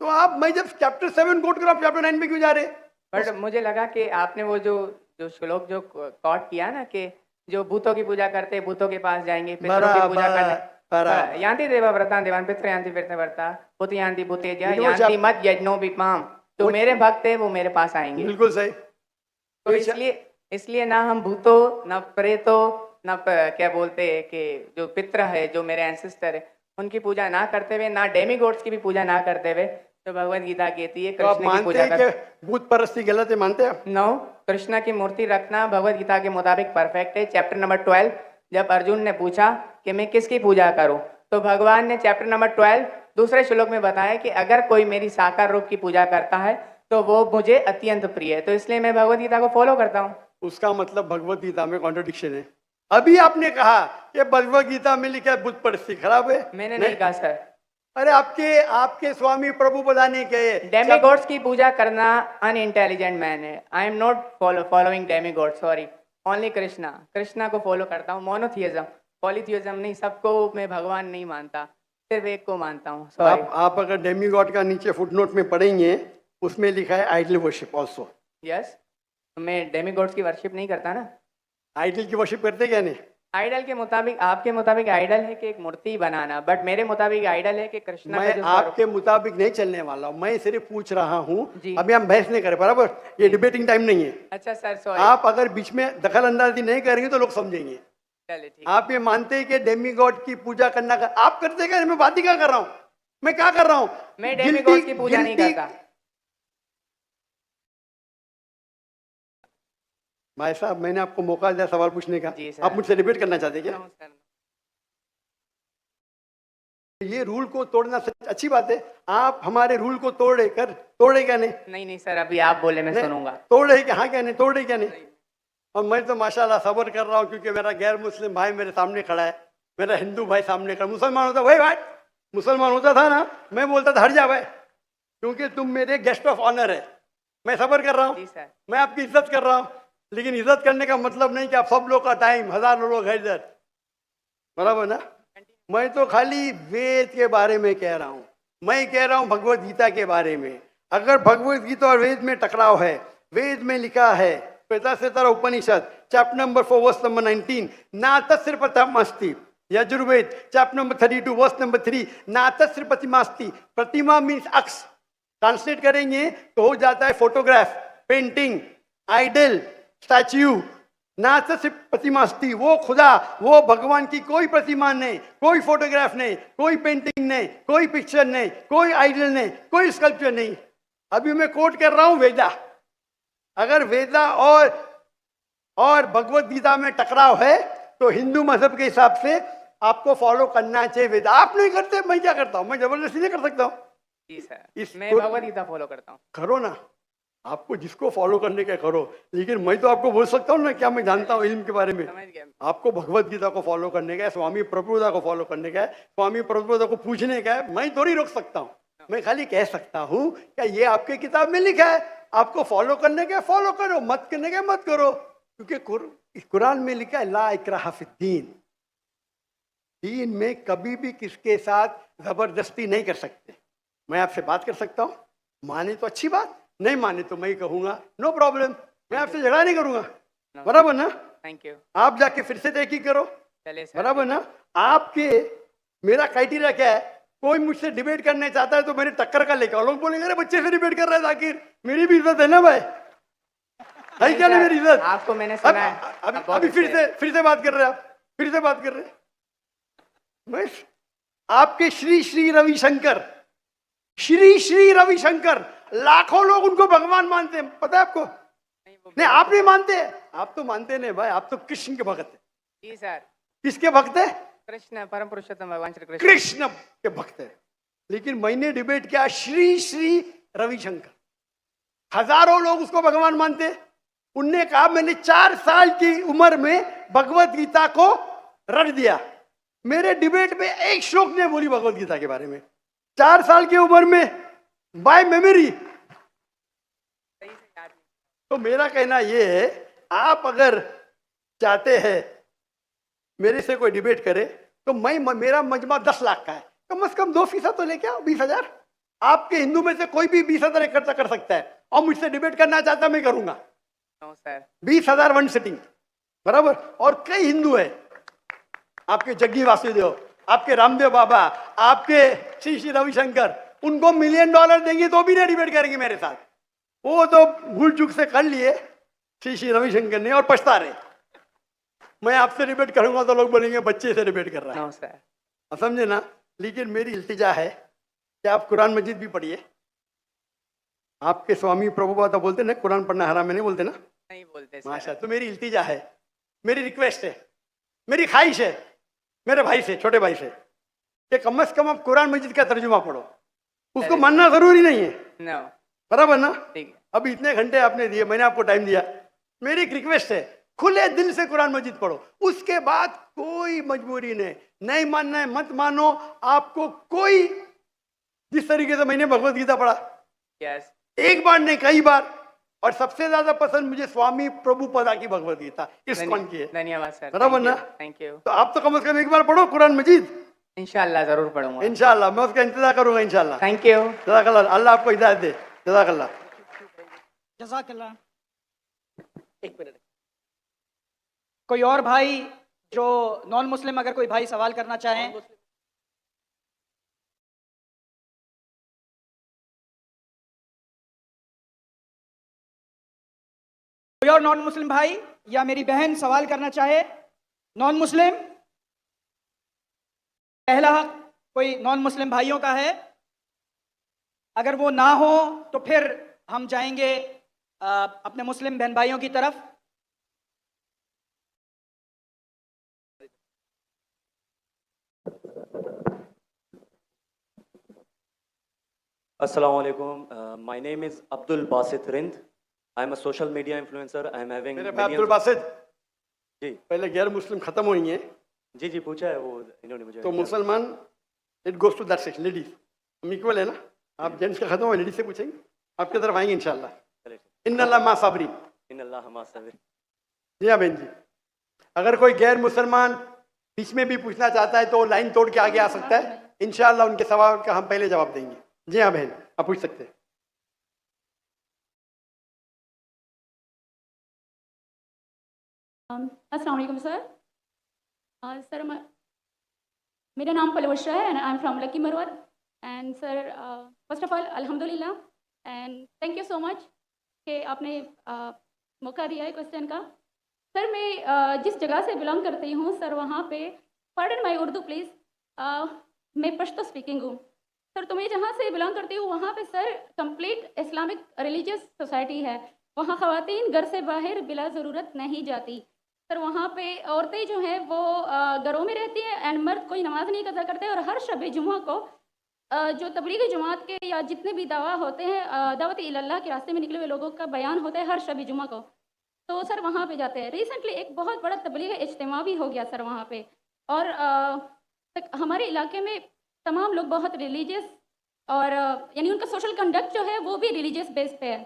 तो आप, मैं जब चैप्टर 7 कोट कर रहा हूँ, चैप्टर 9 में क्यों जा रहे? बट मुझे लगा कि आपने वो जो श्लोक जो कोट किया ना, कि जो भूतों की पूजा करते भूतों के पास जाएंगे, पितरों की पूजा करने, यान्ति देवाव्रतान देवान पितृ यान्ति व्रता भूत यान्ति भूतेज्य यान्ति मत यज्ञो विपाम। तो मेरे भक्त है, वो मेरे पास आएंगे। बिल्कुल सही। तो इसलिए ना हम भूतों, न प्रेतों, न क्या बोलते हैं कि जो पितृ है, जो मेरे एंसेस्टर है, उनकी पूजा ना करते हुए, ना डेमीगॉड्स की भी पूजा ना करते हुए, तो भगवत गीता कहती है तो आप कृष्ण की मानते पूजा हैं कर। कि भूत परस्ती गलत है, मानते हैं आप? नो, कृष्ण की मूर्ति रखना भगवत गीता के मुताबिक परफेक्ट है। चैप्टर नंबर 12, जब अर्जुन ने पूछा कि मैं किसकी पूजा करूं, तो भगवान ने चैप्टर नंबर 12 दूसरे श्लोक में बताया कि अगर कोई मेरी साकार रूप की पूजा करता है तो वो मुझे अत्यंत प्रिय है, तो इसलिए मैं भगवत गीता को फॉलो करता हूँ। उसका मतलब भगवत गीता में कॉन्ट्रडिक्शन है। अभी आपने कहा कि भगवत गीता में लिखा है भूत परस्ती खराब है। मैंने नहीं कहा सर। अरे आपके स्वामी प्रभु ने कहे डेमीगॉड्स की पूजा करना अनइंटेलिजेंट मैन है। आई am not following demigod, sorry, only Krishna को फॉलो करता हूँ। मोनोथियज्म, पॉलीथियज्म नहीं, सबको मैं भगवान नहीं मानता, सिर्फ एक को मानता हूँ। सॉरी। आप अगर डेमीगॉड का नीचे फुटनोट में पढ़ेंगे, उसमें लिखा है आइडल वर्शिप ऑल्सो। यस, मैं डेमीगॉड्स की वर्शिप नहीं करता ना। आइडल की वर्शिप करते क्या नहीं? आइडल के मुताबिक, आपके मुताबिक आइडल है कि एक मूर्ति बनाना, बट मेरे मुताबिक आइडल है कि कृष्णा का मैं जो आपके मुताबिक नहीं चलने वाला हूं, मैं सिर्फ पूछ रहा हूं। जी। अभी हम बहस नहीं करें, बराबर? ये डिबेटिंग टाइम नहीं है। अच्छा सर, सॉरी। आप अगर बीच में दखल अंदाजी नहीं करेंगे तो लोग समझेंगे। चलिए ठीक। आप ये मानते हैं कि डेमीगॉड की पूजा करना आप करते क्या? मैं बात ही क्या कर रहा हूं? मैं क्या कर रहा हूं? मैं डेमीगॉड्स की पूजा नहीं करता। भाई साहब, मैंने आपको मौका दिया सवाल पूछने का, जी सर। आप मुझसे डिबेट करना चाहते क्या? नमस्कार। ये रूल को तोड़ना सच अच्छी बात है। आप हमारे रूल को तोड़े क्या नहीं? नहीं सर, अभी आप बोले मैं सुनूंगा। तोड़े क्या? हाँ क्या नहीं? तोड़े क्या नहीं? और मैं तो माशाल्लाह सब्र कर रहा हूँ, क्योंकि मेरा गैर मुस्लिम भाई मेरे सामने खड़ा है, मेरा हिंदू भाई सामने खड़ा। मुसलमान होता भाई मुसलमान होता था ना, मैं बोलता था हट जा भाई, क्योंकि तुम मेरे गेस्ट ऑफ ऑनर है। मैं सब्र कर रहा हूँ, मैं आपकी इज्जत कर रहा हूँ, लेकिन इज्जत करने का मतलब नहीं कि आप सब लोग का टाइम, हजारों लोग है इधर, बराबर ना? मैं तो खाली वेद के बारे में कह रहा हूँ। मैं कह रहा हूँ भगवत गीता के बारे में। अगर भगवत गीता और वेद में टकराव है, वेद में लिखा है Shvetashvatara Upanishad chapter number 4 verse number 19, ना तस्र प्रतिमास्ति। Yajurveda chapter number 32 verse number 3, ना तस्र प्रतिमास्ति। प्रतिमा मीन्स अक्ष, ट्रांसलेट करेंगे तो हो जाता है फोटोग्राफ, पेंटिंग, आइडल, स्टैच्यू। ना तस्र प्रतिमास्ति, वो खुदा, वो भगवान की कोई प्रतिमा नहीं, कोई फोटोग्राफ नहीं, कोई पेंटिंग नहीं, कोई पिक्चर नहीं, कोई आइडल नहीं, कोई स्कल्पचर नहीं। अभी मैं कोट कर रहा हूं वेदा। अगर वेदा और भगवत गीता में टकराव है तो हिंदू मजहब के हिसाब से आपको फॉलो करना चाहिए वेदा। आप नहीं करते, मैं क्या करता हूं? मैं जबरदस्ती नहीं कर सकता हूं। जी सर, मैं भगवत गीता फॉलो करता हूँ। करो ना, आपको जिसको फॉलो करने का करो, लेकिन मैं तो आपको बोल सकता हूँ ना क्या मैं जानता हूँ इल्म के बारे में। समझ गया। आपको भगवत गीता को फॉलो करने का है, स्वामी प्रभुदा को फॉलो करने का है, स्वामी प्रभुदा को पूछने का है। मैं थोड़ी रोक सकता हूँ, मैं खाली कह सकता हूँ क्या ये आपके किताब में लिखा है, आपको फॉलो करने का फॉलो करो, मत करने का मत करो। क्योंकि कुरान में लिखा है ला इकराहा फिद्दीन, दीन में कभी भी किसके साथ जबरदस्ती नहीं कर सकते। मैं आपसे बात कर सकता हूँ, माने तो अच्छी बात, नहीं माने तो मैं कहूंगा नो प्रॉब्लम, मैं आपसे झगड़ा नहीं करूंगा, बराबर ना? Thank you. आप जाके फिर से तहकीक करो, चलिए सर। बराबर ना? आपके मेरा क्राइटेरिया क्या है? कोई मुझसे डिबेट करने चाहता है तो मेरे टक्कर का लेकर, लोग बोलेंगे अरे बच्चे से डिबेट कर रहा है जाकिर, मेरी भी इज्जत है ना भाई, है क्या नहीं मेरी इज्जत? आपको मैंने सुना है। अभी फिर से बात कर रहे हैं आप, फिर से बात कर रहे हैं। मैं आपके श्री श्री रविशंकर, श्री श्री रविशंकर, लाखों लोग उनको भगवान मानते हैं, पता है आपको? नहीं, आप नहीं मानते, आप तो मानते नहीं भाई, आप तो कृष्ण के भक्त है। जी सर। किसके भक्त है? कृष्ण, परम पुरुषोत्तम भगवान श्री कृष्ण। कृष्ण के भक्त है। लेकिन मैंने डिबेट किया श्री श्री रविशंकर, हजारों लोग उसको भगवान मानते हैं। उनने कहा मैंने 4 साल की उम्र में भगवत गीता को रट दिया। मेरे डिबेट में एक श्लोक ने बोली भगवत गीता के बारे में, 4 साल की उम्र में, बाय मेमोरी। तो मेरा कहना यह है, आप अगर चाहते हैं मेरे से कोई डिबेट करे तो मेरा मजमा 10 लाख का है, कम से कम 2% तो लेके आओ, 20,000। आपके हिंदू में से कोई भी 20,000 इकट्ठा कर सकता है और मुझसे डिबेट करना चाहता मैं करूंगा। 20,000 वन सिटिंग, बराबर। और कई हिंदू है, आपके जग्गी वासुदेव, आपके रामदेव बाबा, आपके श्री श्री रविशंकर, उनको $1 मिलियन देंगे तो भी नहीं डिबेट करेंगे मेरे साथ। वो तो भूल चूक से कर लिए श्री श्री रविशंकर ने और पछता रहे। मैं आपसे डिबेट करूंगा तो लोग बोलेंगे बच्चे से डिबेट कर रहा है, समझे ना? लेकिन मेरी इल्तिजा है कि आप कुरान मजीद भी पढ़िए, आपके स्वामी प्रभुपाद बोलते ना कुरान पढ़ना हराम है, नहीं बोलते ना? नहीं बोलते माशा। सर। तो मेरी इल्तिजा है, मेरी रिक्वेस्ट है, मेरी ख्वाहिश है मेरे भाई से, छोटे भाई से, कि कम से कम आप कुरान मजीद का तर्जुमा पढ़ो। उसको अरे। मानना जरूरी नहीं है, नो, बराबर ना? ठीक है। अभी इतने घंटे आपने दिए, मैंने आपको टाइम दिया, मेरी एक रिक्वेस्ट है, खुले दिल से कुरान मजीद पढ़ो। उसके बाद कोई मजबूरी नहीं मानना है मत मानो, आपको कोई, जिस तरीके से मैंने भगवत गीता पढ़ा, यस, एक बार नहीं कई बार, और सबसे ज्यादा पसंद मुझे स्वामी प्रभुपदा की भगवत गीता, इस्कॉन की है, धन्यवाद सर। बराबर ना? Thank you. तो आप तो कम से कम एक बार पढ़ो कुरान मजीद। इंशाल्लाह जरूर पढ़ूंगा। इंशाल्लाह मैं उसका इंतजार करूंगा इंशाल्लाह। Thank you. जज़ाकल्लाह, अल्लाह आपको हिदायत दे। जज़ाकल्लाह। जज़ाकल्लाह। एक मिनट, कोई और भाई जो नॉन मुस्लिम, अगर कोई भाई सवाल करना चाहें? कोई और नॉन मुस्लिम भाई या मेरी बहन सवाल करना चाहे? नॉन मुस्लिम, पहला हक कोई नॉन मुस्लिम भाइयों का है। अगर वो ना हो तो फिर हम जाएंगे अपने मुस्लिम बहन भाइयों की तरफ। Assalamu alaikum. My name is Abdul Basit Rind. I am a social media influencer. I am having मेरे भाई अब्दुल बासित जी पहले गैर मुस्लिम खत्म हुई हैं, जी जी पूछा है वो इन्होंने मुझे। तो मुसलमान it goes to that section, ladies हम इक्वल है ना। आप जेंट्स का खत्म हो, लेडीज से पूछेंगे, आपकी तरफ आएंगे इंशाल्लाह। इन्नल्लाह मा साबरीन। इन्नल्लाह हमा सबिर। जी हाँ बहन जी, अगर कोई गैर मुसलमान बीच में भी पूछना चाहता है तो लाइन तोड़ के आगे आ सकता है, इंशाल्लाह उनके सवाल का हम पहले जवाब देंगे। जी हाँ बहन, आप पूछ सकते हैं। अस्सलाम वालेकुम सर। सर मेरा नाम पलवशा है and I am from Lakki Marwat. And sir first of all अल्हम्दुलिल्लाह and thank you so much कि आपने मौका दिया है क्वेश्चन का। सर मैं जिस जगह से बिलोंग करती हूँ सर, वहाँ पे पार्डन माई उर्दू प्लीज़, मैं पश्तो स्पीकिंग हूँ सर। तो मैं जहाँ से बिलोंग करती हूँ वहाँ पे sir complete Islamic religious society है। वहाँ ख़वातीन घर से बाहर बिला ज़रूरत नहीं जाती सर। वहाँ पे औरतें जो हैं वो घरों में रहती हैं एंड मर्द कोई नमाज नहीं कज़ा करते। और हर शब जुमा को जो तबलीगी जमात के या जितने भी दावा होते हैं, दावत इल्लाह के रास्ते में निकले हुए लोगों का बयान होता है हर शब जुमा को, तो सर वहाँ पे जाते हैं। रिसेंटली एक बहुत बड़ा तबलीगी इज्तिमा भी हो गया सर वहाँ पे, और हमारे इलाके में तमाम लोग बहुत रिलीजियस और यानी उनका सोशल कंडक्ट जो है वो भी रिलीजियस बेस पे है।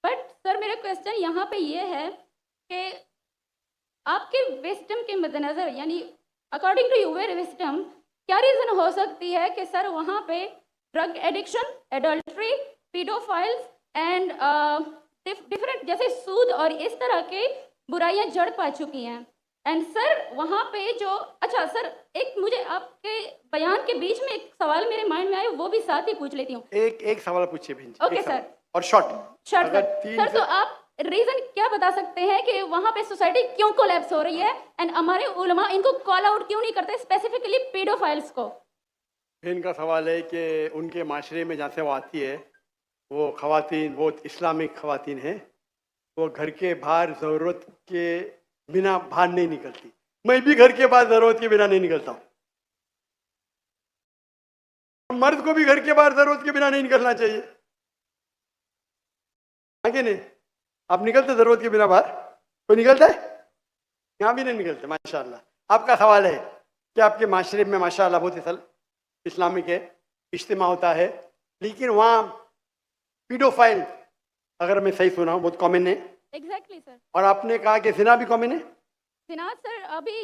बट सर मेरा क्वेश्चन यहाँ पे ये है कि आपके विस्डम के मद्देनज़र, यानी अकॉर्डिंग टू यूर विस्डम, क्या रीज़न हो सकती है कि सर वहाँ पे drug addiction, adultery, paedophiles and different जैसे सूद और इस तरह के बुराइयाँ जड़ पा चुकी हैं। एंड सर वहाँ पे जो, अच्छा सर एक मुझे आपके बयान के बीच में एक सवाल मेरे माइंड में आया, वो भी साथ ही पूछ लेती हूँ। एक सवाल पूछिए बहन जी। ओके एक सवाल। सर। और शॉर्ट सर सर तो आप रीज़न क्या बता सकते हैं कि वहाँ पे सोसाइटी क्यों कोलैप्स हो रही है एंड हमारे उलमा इनको कॉल आउट क्यों नहीं करते, स्पेसिफिकली पीडोफाइल्स को? इनका सवाल है कि उनके माशरे में जहाँ से वो आती है, वो ख़वातीन बहुत इस्लामिक ख़वातीन हैं, वो घर के बाहर ज़रूरत के बिना बाहर नहीं निकलती। मैं भी घर के बाहर ज़रूरत के बिना नहीं निकलता हूँ। मर्द को भी घर के बाहर ज़रूरत के बिना नहीं निकलना चाहिए, आगे नहीं। आप निकलते ज़रूरत के बिना बाहर? कोई निकलता है? यहाँ भी नहीं निकलते माशाल्लाह। आपका सवाल है कि आपके माशरे में माशाल्लाह बहुत इस्लामिक है, इज्तिमा होता है, लेकिन वहाँ पीडोफाइल, अगर मैं सही सुना हूँ, बहुत कॉमन है। Exactly sir. और आपने कहा कि ज़िना भी कॉमन है। ज़िना सर अभी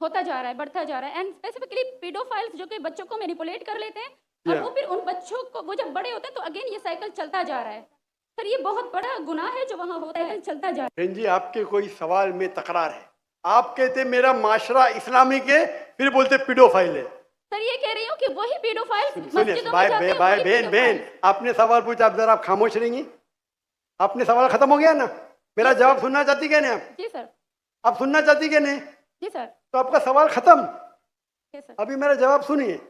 होता जा रहा है, बढ़ता जा रहा है। एंड स्पेसिफिकली पीडोफाइल्स जो कि बच्चों को मैनिपुलेट कर लेते हैं और Yeah. वो फिर उन बच्चों को, वो जब बड़े होते हैं तो अगेन ये साइकिल चलता जा रहा है सर। ये बहुत बड़ा गुनाह है जो वहाँ होता है, चलता जा रहा है। बहन जी आपके कोई सवाल में तकरार है। आप कहते मेरा माशरा इस्लामिक है, फिर बोलते पीडोफाइल है। सर ये कह रही हूँ कि वही पीडोफाइल्स सुनिए मस्जिदों में भाई जाते हैं, भाई वही बहन pedophiles। आपने सवाल पूछा, आप जरा आप खामोश रहेंगी? आपने सवाल खत्म हो गया ना? मेरा जवाब सुनना चाहती क्या नहीं? आप जी सर। आप सुनना चाहती क्या नहीं? जी सर। तो आपका सवाल खत्म। जी सर। अभी मेरा जवाब सुनिए।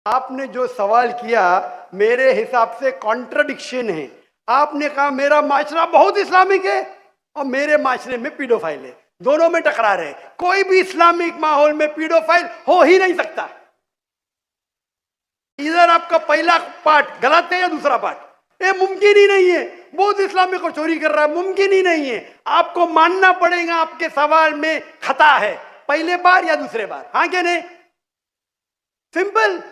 आपने जो सवाल किया मेरे हिसाब से कॉन्ट्रडिक्शन है। आपने कहा मेरा माशरा बहुत इस्लामिक है और मेरे माशरे में पीडोफाइल है, दोनों में टकरार है। कोई भी इस्लामिक माहौल में पीडोफाइल हो ही नहीं सकता। इधर आपका पहला पार्ट गलत है या दूसरा पार्ट, ये मुमकिन ही नहीं है। बहुत इस्लामिक को चोरी कर रहा है, मुमकिन ही नहीं है। आपको मानना पड़ेगा आपके सवाल में खता है, पहले बार या दूसरे बार, हाँ क्या नहीं? सिंपल।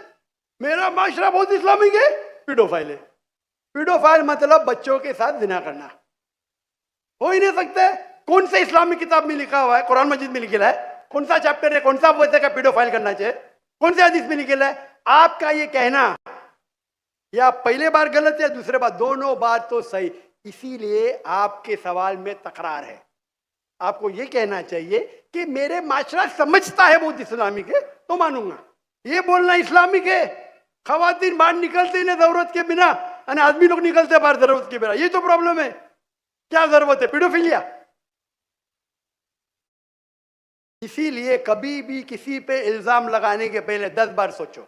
मेरा माशरा बहुत इस्लामिक है, पीडोफाइल है। पीडोफाइल मतलब बच्चों के साथ जिना करना, हो ही नहीं सकता है। कौन से इस्लामिक किताब में लिखा हुआ है? कुरान मजीद में लिखा है? कौन सा चैप्टर है, कौन सा वैसे का पीडोफाइल करना चाहिए? कौन से हदीस में लिखा है? आपका ये कहना या पहले बार गलत या दूसरे बार, दोनों बार तो सही। इसीलिए आपके सवाल में तकरार है। आपको ये कहना चाहिए कि मेरे माशरा समझता है बहुत इस्लामिक है तो मानूंगा। ये बोलना इस्लामिक है, खवातीन बाहर निकलते ही नहीं जरूरत के बिना, और आदमी लोग निकलते बाहर जरूरत के बिना, ये तो प्रॉब्लम है। क्या जरूरत है? पीडोफिलिया। इसीलिए कभी भी किसी पे इल्जाम लगाने के पहले 10 बार सोचो।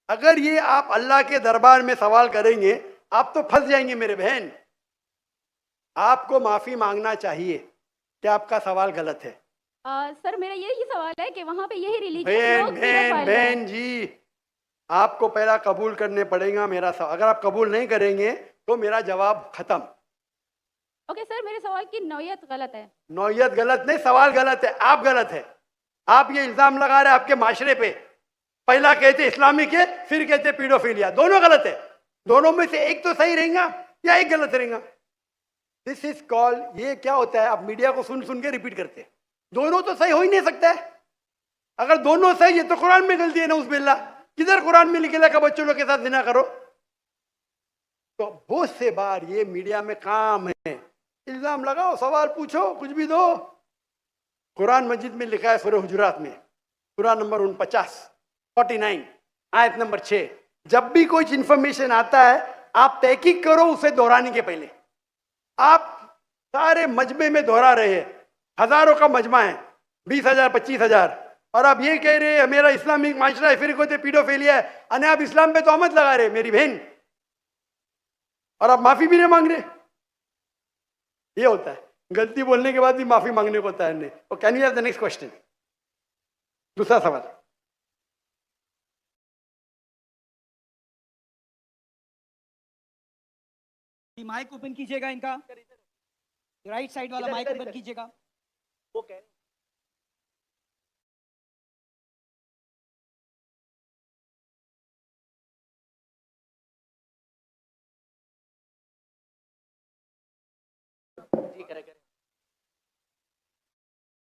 अगर ये आप अल्लाह के दरबार में सवाल करेंगे आप तो फंस जाएंगे मेरे बहन। आपको माफी मांगना चाहिए कि आपका सवाल गलत है। सर मेरा यही सवाल है कि वहाँ पे यही रिलीजियस बहन लोग बहन pedophile हैं। बहन जी, आपको पहला कबूल करने पड़ेगा मेरा सवाल। अगर आप कबूल नहीं करेंगे तो मेरा जवाब खत्म। ओके सर, मेरे सवाल की नौयत गलत है। नौयत गलत नहीं, सवाल गलत है, आप गलत है। आप ये इल्जाम लगा रहे हैं आपके माशरे पे। पहला कहते इस्लामिक है, फिर कहते पीडोफिलिया, दोनों गलत है। दोनों में से एक तो सही रहेगा या एक गलत रहेगा। दिस इज कॉल, ये क्या होता है, आप मीडिया को सुन सुन के रिपीट करते हैं। दोनों तो सही हो ही नहीं सकता है। अगर दोनों सही है तो कुरान में गलती है ना, उस बिल्ला किधर कुरान में लिखेला का बच्चों लोग के साथ जिना करो? तो बहुत से बार ये मीडिया में काम है, इल्जाम लगाओ, सवाल पूछो, कुछ भी दो। कुरान मजीद में लिखा है सूरह हुजुरात में, सूरह नंबर 49 आयत नंबर 6, जब भी कोई इंफॉर्मेशन आता है आप तहकीक करो उसे दोहराने के पहले। आप सारे मजमे में दोहरा रहे हैं, हजारों का मजमा है, 20,000 25,000, और आप ये कह रहे हैं मेरा इस्लामिक माशरा है, फिर कहते पीडोफिलिया है, अने आप इस्लाम पे तोहमत लगा रहे मेरी बहन, और आप माफी भी नहीं मांग रहे। ये होता है, गलती बोलने के बाद भी माफी मांगने को तैयार नहीं। और can we have the next question? दूसरा सवाल। माइक ओपन कीजिएगा, इनका राइट साइड वाला माइक ओपन कीजिएगा। वो कह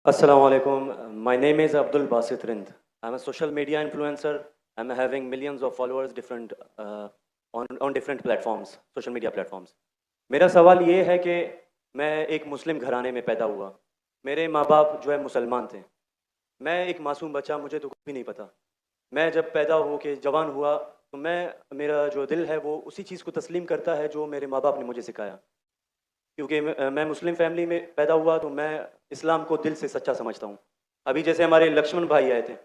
Assalamu alaikum. My name is Abdul Basit Rind. I'm a social media influencer. I'm having millions of followers different on different platforms, social media platforms. मेरा सवाल ये है कि मैं एक मुस्लिम घराने में पैदा हुआ। मेरे माँ बाप जो है मुसलमान थे। मैं एक मासूम बच्चा, मुझे तो कुछ भी नहीं पता। मैं जब पैदा हो के जवान हुआ तो मेरा जो दिल है वो उसी चीज़ को तस्लीम करता है जो मेरे माँ बाप ने मुझे सिखाया। क्योंकि मैं मुस्लिम फैमिली में पैदा हुआ तो मैं इस्लाम को दिल से सच्चा समझता हूँ। अभी जैसे हमारे लक्ष्मण भाई आए थे,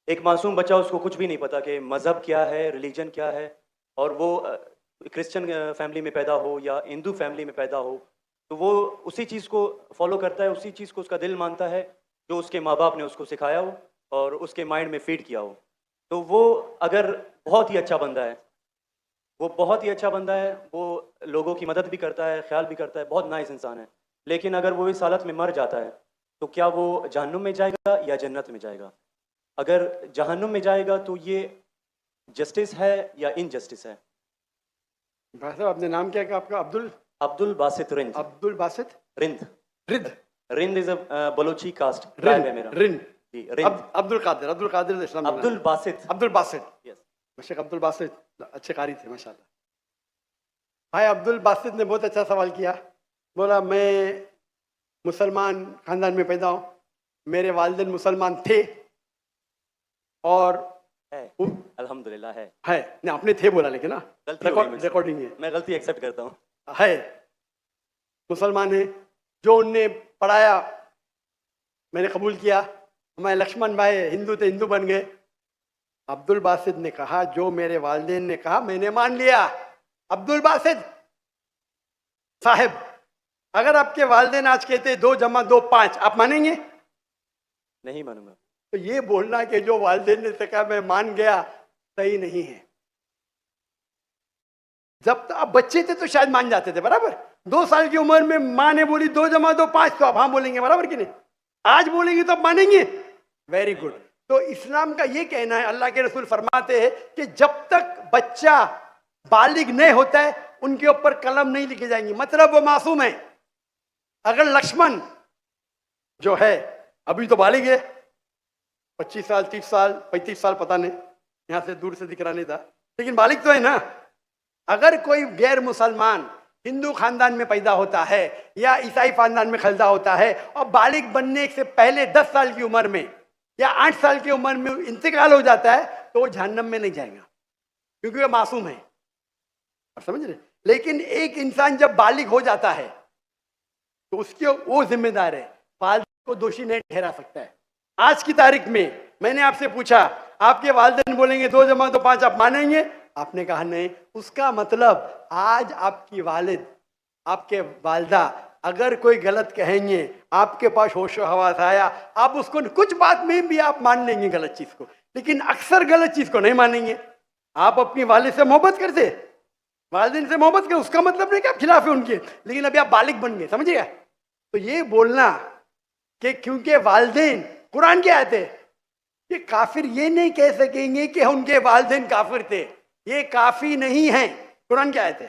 एक मासूम बच्चा, उसको कुछ भी नहीं पता कि मज़हब क्या है, रिलीजन क्या है, और वो क्रिश्चियन फैमिली में पैदा हो या हिंदू फैमिली में पैदा हो तो वो उसी चीज़ को फॉलो करता है, उसी चीज़ को उसका दिल मानता है जो उसके माँ बाप ने उसको सिखाया हो और उसके माइंड में फीड किया हो। तो वो अगर बहुत ही अच्छा बंदा है, वो बहुत ही अच्छा बंदा है, वो लोगों की मदद भी करता है, ख्याल भी करता है, बहुत नाइस इंसान है। लेकिन अगर वो इस हालत में मर जाता है तो क्या वो जहन्नुम में जाएगा या जन्नत में जाएगा? अगर जहन्नुम में जाएगा तो ये जस्टिस है या इनजस्टिस है? भाई साहब आपने नाम क्या कहा आपका? अब्दुल बासित रिंद। अब्दुल बासित रिंद रिद Rind is a Balochi caste tribe है मेरा। रिन जी, रिंद। अब्दुल कादिर इस्लाम। अब्दुल बासित। अब्दुल बासित, यस। शेख अब्दुल बासित अच्छे कारी थे माशाल्लाह। भाई अब्दुल बासित ने बहुत अच्छा सवाल किया। बोला मैं मुसलमान खानदान में पैदा हूँ, मेरे वालिदैन मुसलमान थे और है, अल्हम्दुलिल्लाह है। नहीं आपने थे बोला लेकिन ना, गलती हो गई मुझसे। रिकॉर्डिंग है, मैं गलती एक्सेप्ट करता हूँ। है मुसलमान है। जो उनने पढ़ाया मैंने कबूल किया। हमारे लक्ष्मण भाई हिंदू थे, हिंदू बन गए। अब्दुल बासित ने कहा, जो मेरे वालिदैन ने कहा मैंने मान लिया। अब्दुल बासित साहब, अगर आपके वालिदैन आज कहते 2 + 2 5, आप मानेंगे? नहीं मानूंगा। तो ये बोलना कि जो वालिदैन ने कहा मैं मान गया, सही नहीं है। जब तक आप बच्चे थे तो शायद मान जाते थे, बराबर। 2 साल की उम्र में माँ ने बोली 2 + 2 5, तो आप हाँ बोलेंगे, बराबर कि नहीं? आज बोलेंगे तो आप मानेंगे। Very good. तो इस्लाम का ये कहना है, अल्लाह के रसूल फरमाते हैं कि जब तक बच्चा बालिग नहीं होता है उनके ऊपर कलम नहीं लिखे जाएंगी, मतलब वो मासूम है। अगर लक्ष्मण जो है अभी तो बालिग है, 25 साल 30 साल 35 साल, पता नहीं, यहां से दूर से दिख रहा नहीं था, लेकिन बालिग तो है ना। अगर कोई गैर मुसलमान हिंदू खानदान में पैदा होता है या ईसाई खानदान में पैदा होता है और बालिग बनने से पहले 10 साल की उम्र में या 8 साल की उम्र में इंतकाल हो जाता है, तो वो जहन्नम में नहीं जाएगा, क्योंकि वो मासूम है। आप समझ रहे? लेकिन एक इंसान जब बालिग हो जाता है तो उसके वो जिम्मेदार है, वालिद को दोषी नहीं ठहरा सकता है। आज की तारीख में मैंने आपसे पूछा, आपके वालिदैन बोलेंगे 2 + 2 5, आप मानेंगे? आपने कहा नहीं। उसका मतलब आज आपकी वालिद, आपके वालदा अगर कोई गलत कहेंगे, आपके पास होशो हवास आया, आप उसको कुछ बात में भी आप मान लेंगे गलत चीज को, लेकिन अक्सर गलत चीज को नहीं मानेंगे। आप अपनी वालिद से मोहब्बत करते, वालिदैन से मोहब्बत कर, उसका मतलब नहीं कि आप खिलाफ है उनके, लेकिन अभी आप बालिग बन गए, समझिएगा। तो ये बोलना कि क्योंकि वालिदैन, कुरान की आयत है कि काफिर ये नहीं कह सकेंगे कि उनके वालिदैन काफिर थे, ये काफी नहीं है, कुरान की आयत है।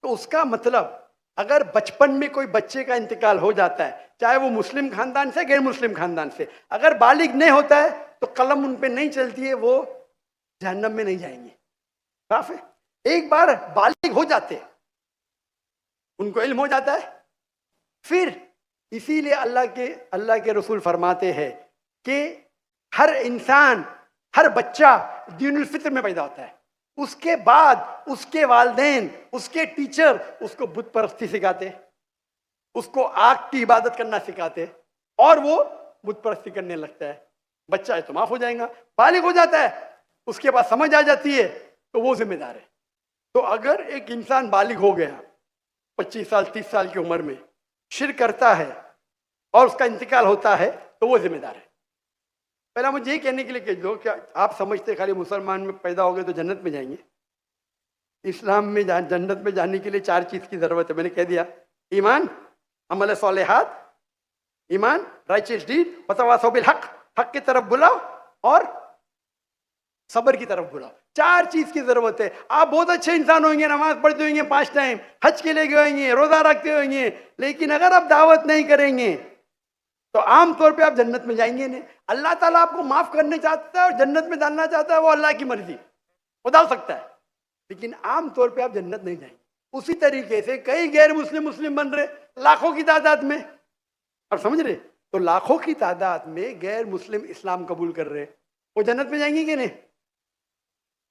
तो उसका मतलब अगर बचपन में कोई बच्चे का इंतकाल हो जाता है, चाहे वो मुस्लिम खानदान से गैर मुस्लिम खानदान से, अगर बालिग नहीं होता है तो कलम उन पे नहीं चलती है, वो जहन्नम में नहीं जाएंगे। साफ है। एक बार बालिग हो जाते, उनको इल्म हो जाता है, फिर इसीलिए अल्लाह के रसूल फरमाते हैं कि हर इंसान, हर बच्चा दीनुल फित्र में पैदा होता है, उसके बाद उसके वालिदैन, उसके टीचर उसको बुत परस्ती सिखाते, उसको आग की इबादत करना सिखाते, और वो बुत परस्ती करने लगता है। बच्चा है तो माफ हो जाएगा, बालिग हो जाता है, उसके बाद समझ आ जाती है, तो वो जिम्मेदार है। तो अगर एक इंसान बालिग हो गया 25 साल 30 साल की उम्र में, शिर्क करता है और उसका इंतकाल होता है, तो वो जिम्मेदार है। पहला मुझे ये कहने के लिए कह दो, क्या आप समझते खाली मुसलमान में पैदा हो गए तो जन्नत में जाएंगे? इस्लाम में जन्नत में जाने के लिए 4 चीज की जरूरत है, मैंने कह दिया। ईमान, अमल सालेहात, ईमान, राइचियस डीड, वतवासौ बिल हक, हक की तरफ बुलाओ और सब्र की तरफ बुलाओ। 4 चीज की जरूरत है। आप बहुत अच्छे इंसान होंगे, नमाज पढ़ते होंगे 5 टाइम, हज के लिए गए होंगे, रोजा रखते होंगे, लेकिन अगर आप दावत नहीं करेंगे तो आमतौर पे आप जन्नत में जाएंगे नहीं। अल्लाह ताला आपको माफ करने चाहता है और जन्नत में डालना चाहता है, वो अल्लाह की मर्जी, वो डाल सकता है, लेकिन आमतौर पे आप जन्नत नहीं जाएंगे। उसी तरीके से कई गैर मुस्लिम बन रहे लाखों की तादाद में, आप समझ रहे? तो लाखों की तादाद में गैर मुस्लिम इस्लाम कबूल कर रहे, वो जन्नत में जाएंगे कि नहीं?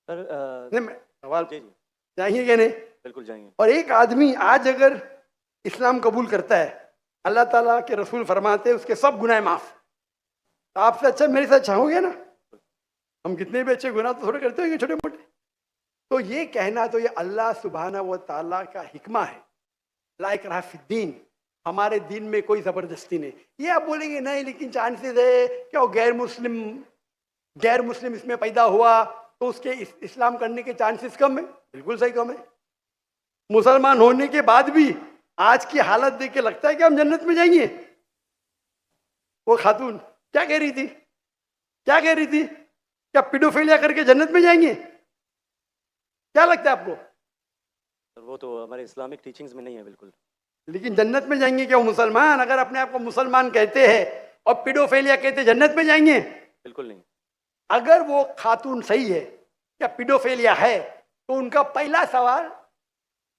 सवाल जाएंगे कि नहीं? बिल्कुल जाएंगे। और एक आदमी आज अगर इस्लाम कबूल करता है, अल्लाह ताला के रसूल फरमाते हैं उसके सब गुनाह माफ। तो आपसे अच्छा मेरे से अच्छा हो गया ना? हम कितने भी अच्छे गुनाह तो थोड़े करते होंगे, छोटे मोटे। तो ये कहना, तो ये अल्लाह सुभाना व ताला का हिकमा है, ला इकराह फिद्दीन, हमारे दिन में कोई जबरदस्ती नहीं। ये आप बोलेंगे नहीं लेकिन चांसेस है क्या वो गैर मुस्लिम इसमें पैदा हुआ तो उसके इस्लाम करने के चांसेस कम है? बिल्कुल सही कम है। मुसलमान होने के बाद भी आज की हालत देख के लगता है कि हम जन्नत में जाएंगे। वो खातून क्या कह रही थी? क्या पिडोफिलिया करके जन्नत में जाएंगे? क्या लगता है आपको? वो तो हमारे इस्लामिक टीचिंग्स में नहीं है बिल्कुल। लेकिन जन्नत में जाएंगे क्या वो मुसलमान? अगर अपने आप को मुसलमान कहते हैं और पिडोफिलिया कहते, जन्नत में जाएंगे? बिल्कुल नहीं। अगर वो खातून सही है, क्या पिडोफिलिया है, तो उनका पहला सवाल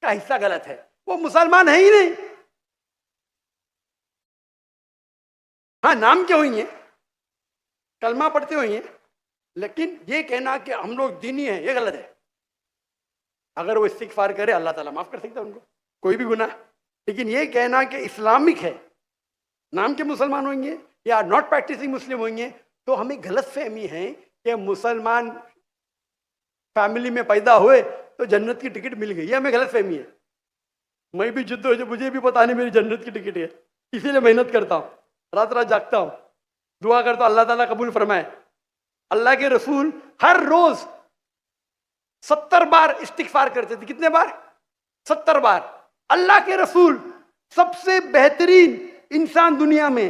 का हिस्सा गलत है, वो मुसलमान है ही नहीं। हाँ, नाम के होंगे, कलमा पढ़ते होंगे, लेकिन ये कहना कि हम लोग दीनी हैं, ये गलत है। अगर वो इस्तिगफार करे अल्लाह ताला माफ कर सकता है उनको, कोई भी गुनाह। लेकिन ये कहना कि इस्लामिक है, नाम के मुसलमान होंगे या नॉट प्रैक्टिसिंग मुस्लिम होंगे, तो हमें गलत फहमी है कि मुसलमान फैमिली में पैदा हुए तो जन्नत की टिकट मिल गई, ये हमें गलत फहमी है। मैं भी जिद्द हो, मुझे भी पता नहीं मेरी जन्नत की टिकट है, इसीलिए मेहनत करता हूँ, रात रात जागता हूँ, दुआ करता हूँ अल्लाह ताला कबूल फरमाए। अल्लाह के रसूल हर रोज 70 बार इस्तिगफार करते थे। कितने बार? 70 बार। अल्लाह के रसूल सबसे बेहतरीन इंसान दुनिया में,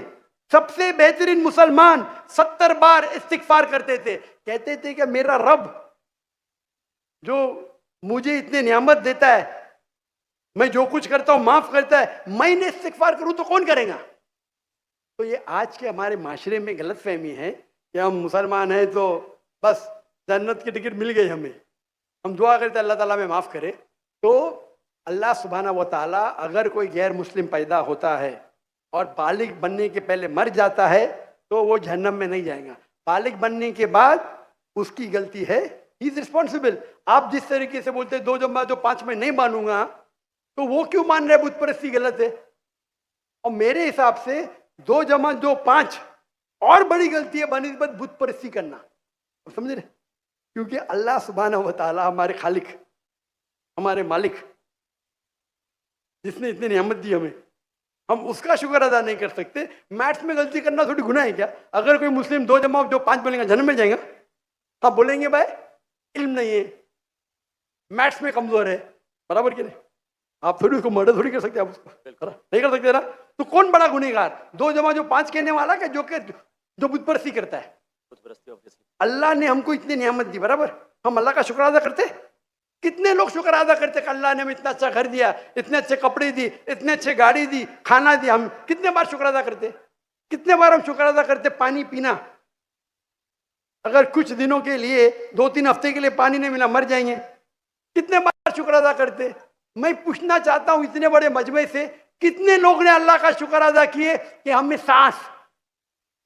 सबसे बेहतरीन मुसलमान 70 बार इस्तिगफार करते थे। कहते थे कि मेरा रब जो मुझे इतने नियामत देता है, मैं जो कुछ करता हूं माफ करता है, मैं इन्हें इस्तिगफार करूं तो कौन करेगा? तो ये आज के हमारे माशरे में गलत फहमी है कि हम मुसलमान हैं तो बस जन्नत की टिकट मिल गई हमें, हम दुआ करते अल्लाह ताला में माफ़ करे। तो अल्लाह सुब्हाना व ताला अगर कोई गैर मुस्लिम पैदा होता है और बालिग बनने के पहले मर जाता है तो वो जहन्नम में नहीं जाएगा। बालिग बनने के बाद उसकी गलती है, ही इज रिस्पॉन्सिबल। आप जिस तरीके से बोलते हैं 2 जमा 2 5 में नहीं मानूंगा, तो वो क्यों मान रहे बुत परस्ती गलत है? और मेरे हिसाब से 2 जमा 2 5 और बड़ी गलती है बनिस्बत बुत परस्ती करना। समझ रहे? क्योंकि अल्लाह सुब्हाना व ताला हमारे खालिक, हमारे मालिक, जिसने इतनी नियामत दी हमें, हम उसका शुक्र अदा नहीं कर सकते। मैथ्स में गलती करना थोड़ी गुनाह है क्या? अगर कोई मुस्लिम 2 जमा 2 5 बोलेगा जन्म में जाएगा, आप बोलेंगे भाई इल्म नहीं है, मैथ्स में कमजोर है, बराबर कि नहीं? आप थोड़ी उसको मर्डर थोड़ी कर सकते, आप उसको नहीं कर सकते ना। तो कौन बड़ा गुनहगार? 2 जमा 2 5 कहने वाला क्या जो बुत परस्ती करता है? अल्लाह ने हमको इतनी नियामत दी, बराबर, हम अल्लाह का शुक्र अदा करते? कितने लोग शुक्र अदा करते कि अल्लाह ने हमें इतना अच्छा घर दिया, इतने अच्छे कपड़े दी, इतने अच्छे गाड़ी दी, खाना दिया? हम कितने बार शुक्र अदा करते? कितने बार हम शुक्र अदा करते? पानी पीना, अगर कुछ दिनों के लिए 2-3 हफ्ते के लिए पानी नहीं मिला मर जाएंगे, कितने बार शुक्र अदा करते? मैं पूछना चाहता हूं इतने बड़े मजमे से कितने लोग ने अल्लाह का शुक्र अदा किए कि हमें सांस,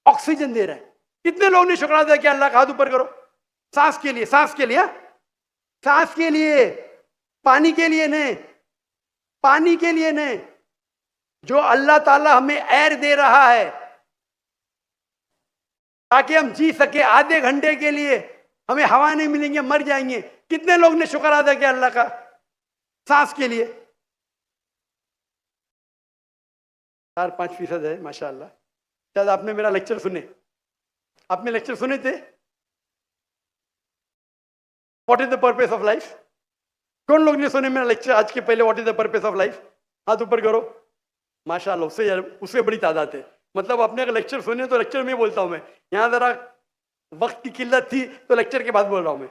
ऑक्सीजन दे रहा है? कितने लोग ने शुक्र अदा किया? अल्लाह का हाथ ऊपर करो। सांस के लिए, सांस के लिए, सांस के लिए, पानी के लिए नहीं, पानी के लिए नहीं। जो अल्लाह ताला हमें एयर दे रहा है ताकि हम जी सके, आधे घंटे के लिए हमें हवा नहीं मिलेंगे मर जाएंगे, कितने लोग ने शुक्र अदा किया अल्लाह का सांस के लिए? 4-5% है माशाअल्लाह। शायद आपने मेरा लेक्चर सुने, आपने लेक्चर सुने थे what is the purpose of life? कौन लोग ने सुने मेरा लेक्चर आज के पहले? What is the purpose of life? हाथ ऊपर करो। माशाअल्लाह, उससे बड़ी तादाद है। मतलब अपने अगर लेक्चर सुने तो लेक्चर में बोलता हूं मैं, यहाँ जरा वक्त की किल्लत थी तो लेक्चर के बाद बोल रहा हूं मैं।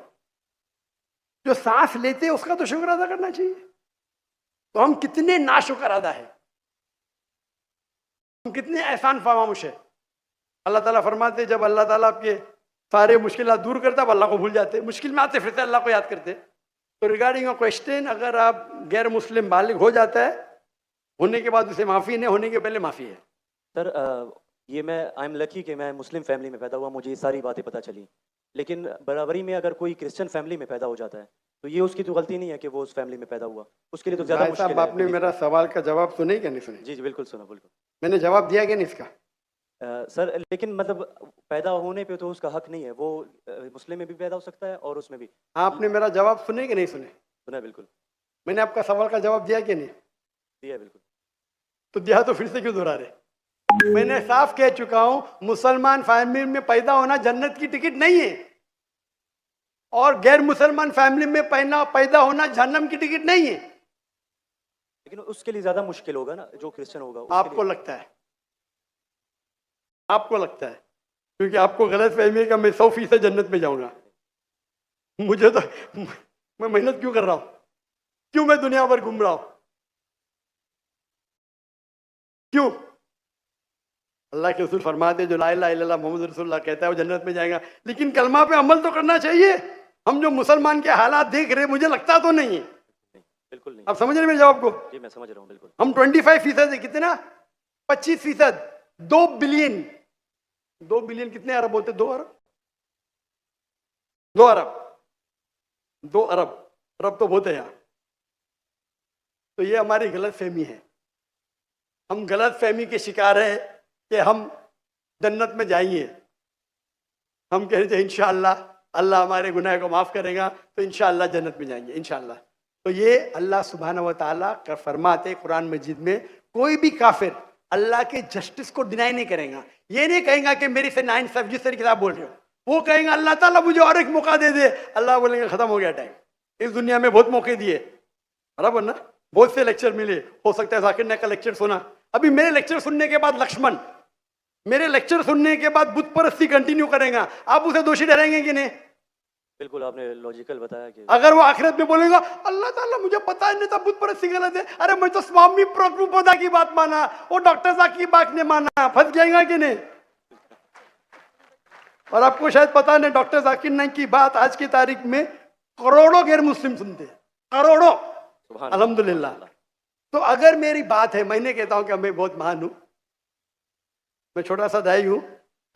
जो सांस लेते उसका तो शुक्र अदा करना चाहिए। तो हम कितने नाशुक्र अदा है, हम कितने एहसान फरामोश है। अल्लाह ताला फरमाते जब अल्लाह ताला आपके सारे मुश्किलात दूर करता है, अल्लाह को भूल जाते, मुश्किल में आते फिरते अल्लाह को याद करते। तो रिगार्डिंग क्वेश्चन, अगर आप गैर मुस्लिम बालिग हो जाता है, होने के बाद उसे माफ़ी नहीं, होने के पहले माफ़ी है। सर ये मैं आई एम लकी कि मैं मुस्लिम फैमिली में पैदा हुआ, मुझे ये सारी बातें पता चली। लेकिन बराबरी में अगर कोई क्रिश्चियन फैमिली में पैदा हो जाता है तो ये उसकी तो गलती नहीं है कि वो उस फैमिली में पैदा हुआ, उसके लिए तो ज़्यादा मुश्किल है। आपने मेरा सवाल का जवाब सुने क्या नहीं सुने? जी जी बिल्कुल सुना, बिल्कुल मैंने जवाब दिया क्या नहीं इसका? सर लेकिन मतलब पैदा होने पे तो उसका हक नहीं है, वो मुस्लिम में भी पैदा हो सकता है और उसमें भी। आपने मेरा जवाब सुने कि नहीं सुने? सुना बिल्कुल। मैंने आपका सवाल का जवाब दिया कि नहीं? दिया बिल्कुल। तो दिया तो फिर से क्यों दोहरा रहे? मैंने साफ कह चुका हूं, मुसलमान फैमिली में पैदा होना जन्नत की टिकट नहीं है, और गैर मुसलमान फैमिली में पैदा होना जहन्नम की टिकट नहीं है। लेकिन उसके लिए ज्यादा मुश्किल होगा ना जो क्रिश्चियन होगा। आपको लगता है, आपको लगता है, क्योंकि आपको गलत फहमी है कि मैं 100% जन्नत में जाऊंगा। मुझे तो, मैं मेहनत क्यों कर रहा हूं? क्यों मैं दुनिया भर घूम रहा हूं? क्यों? अल्लाह के रसूल फरमाते जो ला इलाहा इल्लल्लाह मोहम्मद रसूलुल्लाह कहता है वो जन्नत में जाएगा। लेकिन कलमा पे अमल तो करना चाहिए। हम जो मुसलमान के हालात देख रहे, मुझे लगता तो नहीं है। बिल्कुल नहीं। आप समझ रहे मेरे जवाब को? जी मैं समझ रहा हूँ बिल्कुल। हम 25% है, कितना? 25%, 2 बिलियन। 2 बिलियन कितने अरब बोलते? 2 अरब, 2 अरब, 2 अरब, अरब तो बहुत है यहाँ। तो ये हमारी गलत फहमी है। हम गलत फहमी के शिकार है कि हम जन्नत में जाएंगे। हम कह रहे थे इंशाअल्लाह अल्लाह हमारे गुनाह को माफ़ करेगा तो इंशाअल्लाह जन्नत में जाएंगे इंशाअल्लाह। तो ये अल्लाह सुब्हानहू व तआला का फरमाते कुरान मजीद में, कोई भी काफिर अल्लाह के जस्टिस को डिनाई नहीं करेगा। ये नहीं कहेगा कि मेरी से नाइंसाफ, जिस तरीके से आप बोल रहे हो, वो कहेंगे अल्लाह ताला मुझे और एक मौका दे दे। अल्लाह बोलेंगे खत्म हो गया टाइम, इस दुनिया में बहुत मौके दिए, बराबर ना, बहुत से लेक्चर मिले, हो सकता है जाकिर नायक का लेक्चर सुना। अभी मेरे लेक्चर सुनने के बाद लक्ष्मण मेरे लेक्चर सुनने के बाद बुत परस्ती कंटिन्यू करेगा, आप उसे दोषी ठहराएंगे कि नहीं? बिल्कुल, आपने लॉजिकल बताया कि अगर वो आखिरत में बोलेगा अल्लाह ताला मुझे पता ही नहीं था बुत परस्ती गलत है, अरे मैं तो स्वामी प्रभुपदा की बात माना, वो डॉक्टर साहब की बात ने माना, फंस जाएगा कि नहीं? और आपको शायद पता नहीं, डॉक्टर जाकिर नाइक की बात आज की तारीख में करोड़ों गैर मुस्लिम सुनते हैं, करोड़ों, सुभान अल्हम्दुलिल्लाह। तो अगर मेरी बात है, मैंने कहता हूं कि मैं बहुत महान हूं, मैं छोटा सा दाई हूं,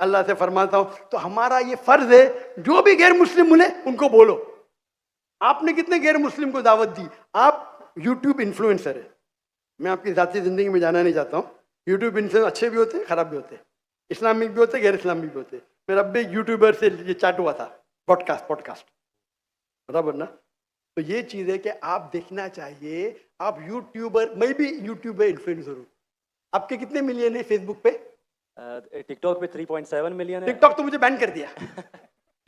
अल्लाह से फरमाता हूं, तो हमारा ये फर्ज है जो भी गैर मुस्लिम मिले उनको बोलो। आपने कितने गैर मुस्लिम को दावत दी? आप यूट्यूब इन्फ्लुएंसर है, मैं आपकी जाती जिंदगी में जाना नहीं चाहता हूँ। यूट्यूब इन्फ्लुएंसर अच्छे भी होते हैं, खराब भी होते हैं, इस्लामिक भी होते हैं, गैर इस्लामिक भी होते हैं। मेरा अब एक यूट्यूबर से ये चैट हुआ था, पॉडकास्ट, बराबर ना। तो ये चीज़ है कि आप देखना चाहिए, आप यूट्यूबर, मैं भी यूट्यूबर इन्फ्लुएंसर हूँ। आपके कितने मिलियन है फेसबुक पे? टिकटॉक पे 3.7 मिलियन है। टिकटॉक तो मुझे बैन कर दिया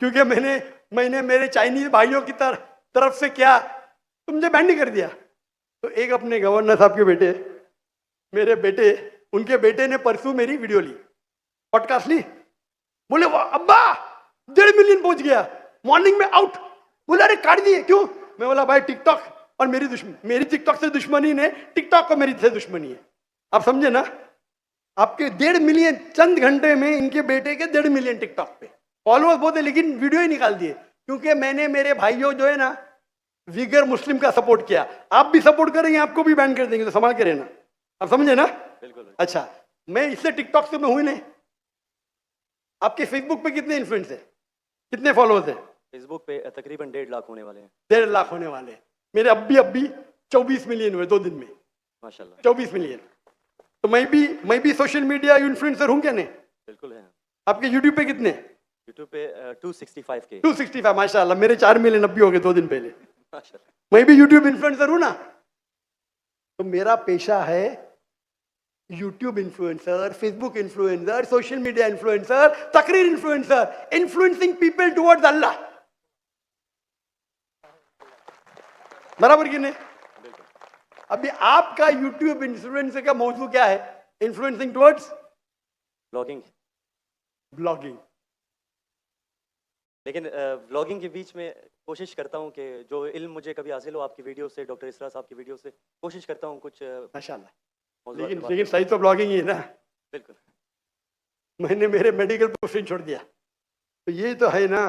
क्योंकि मैंने मेरे चाइनीज भाइयों की तरफ से क्या, तो मुझे बैन नहीं कर दिया। तो एक अपने गवर्नर साहब के बेटे, मेरे बेटे, उनके बेटे ने परसों मेरी वीडियो ली, पॉडकास्ट ली, बोले वाह अब्बा 1.5 मिलियन पहुंच गया, मॉर्निंग में आउट। बोले अरे काट दिए क्यों? मैं बोला भाई टिकटॉक और मेरी टिकटॉक से दुश्मनी ने, टिकटॉक को मेरी से दुश्मनी है। आप समझे ना? आपके 1.5 मिलियन चंद घंटे में, इनके बेटे के 1.5 मिलियन टिकटॉक पे फॉलोअर्स बहुत है, लेकिन वीडियो ही निकाल दिए क्योंकि मैंने मेरे भाइयों जो है ना विगर मुस्लिम का सपोर्ट किया। आप भी सपोर्ट करेंगे आपको भी बैन कर देंगे, तो संभाल के रहना। आप समझे ना? बिल्कुल। अच्छा, मैं इससे टिकटॉक से मैं हुई नहीं। आपके फेसबुक पे कितने इन्फ्लुएंस है, कितने फॉलोअर्स है? फेसबुक पे तकरीबन 1.5 लाख होने वाले हैं। 1.5 लाख होने वाले हैं। मेरे अभी 24 मिलियन हुए 2 दिन में, माशाल्लाह। 24 मिलियन। तो मैं भी सोशल मीडिया इन्फ्लुएंसर हूँ क्या नहीं? बिल्कुल है। आपके यूट्यूब पे कितने? यूट्यूब पे 265 के। 265, माशाल्लाह। मेरे 4 मिलियन अभी हो गए 2 दिन पहले। माशाल्लाह। मैं भी यूट्यूब इन्फ्लुएंसर हूँ ना। तो मेरा पेशा है YouTube influencer, Facebook influencer, social media influencer, तकरीर इन्फ्लुएंसर, इन्फ्लुएंसिंग पीपल टुवर्ड्स अल्लाह। बराबर कि नहीं? अभी आपका यूट्यूब इन्फ्लुएंसर का मौजूद क्या है? Influencing towards blogging. लेकिन व्लॉगिंग के बीच में कोशिश करता हूँ कि जो इल्म मुझे कभी हासिल हो आपकी वीडियो से, डॉक्टर इसरा साहब की वीडियो से, कोशिश करता हूँ कुछ माशाल्लाह। मौज़ूआत पे बात लेकिन सही तो ब्लॉगिंग ही है ना। बिल्कुल। मैंने मेरे मेडिकल प्रोफेशन छोड़ दिया, तो ये तो है ना।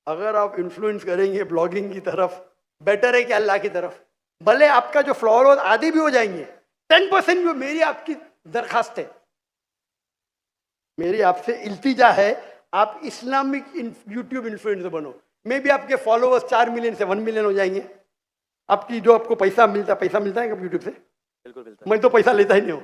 अगर आप इन्फ्लुएंस करेंगे ब्लॉगिंग की तरफ, बेटर है कि अल्लाह की तरफ। भले आपका जो फॉलोअर्स आधे भी हो जाएंगे, 10% भी, मेरी आपकी दरखास्त है, मेरी आपसे इल्तिजा है, आप इस्लामिक यूट्यूब इन्फ्लुएंसर बनो। मे भी आपके फॉलोअर्स 4 मिलियन से 1 मिलियन हो जाएंगे। आपकी जो आपको पैसा मिलता है कब यूट्यूब से? बिल्कुल मिलता है। मैं तो पैसा लेता ही नहीं हूँ।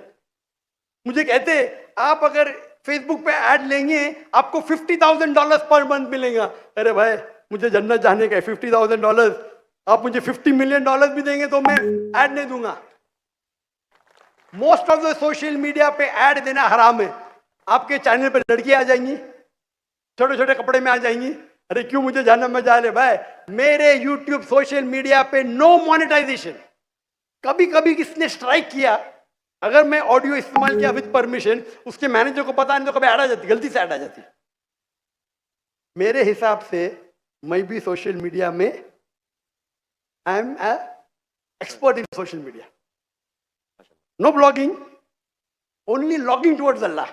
मुझे कहते आप अगर फेसबुक पे ऐड लेंगे आपको $50,000 पर मंथ मिलेगा। अरे भाई मुझे जन्नत जाने का है, $50,000, आप मुझे $50 मिलियन भी देंगे तो मैं ऐड नहीं दूंगा। Most of the social media पे ऐड देना हराम है। आपके चैनल पे लड़कियां आ जाएंगी, छोटे छोटे कपड़े में आ जाएंगी। अरे क्यों मुझे जन्नत में जा रहे भाई? मेरे यूट्यूब सोशल मीडिया पे नो मोनेटाइजेशन। कभी कभी किसने स्ट्राइक किया, अगर मैं ऑडियो इस्तेमाल किया विद परमिशन, उसके मैनेजर को पता नहीं तो कभी ऐड आ जाती, गलती से ऐड आ जाती। मेरे हिसाब से मैं भी सोशल मीडिया में I am expert in social media. No blogging, only logging towards Allah.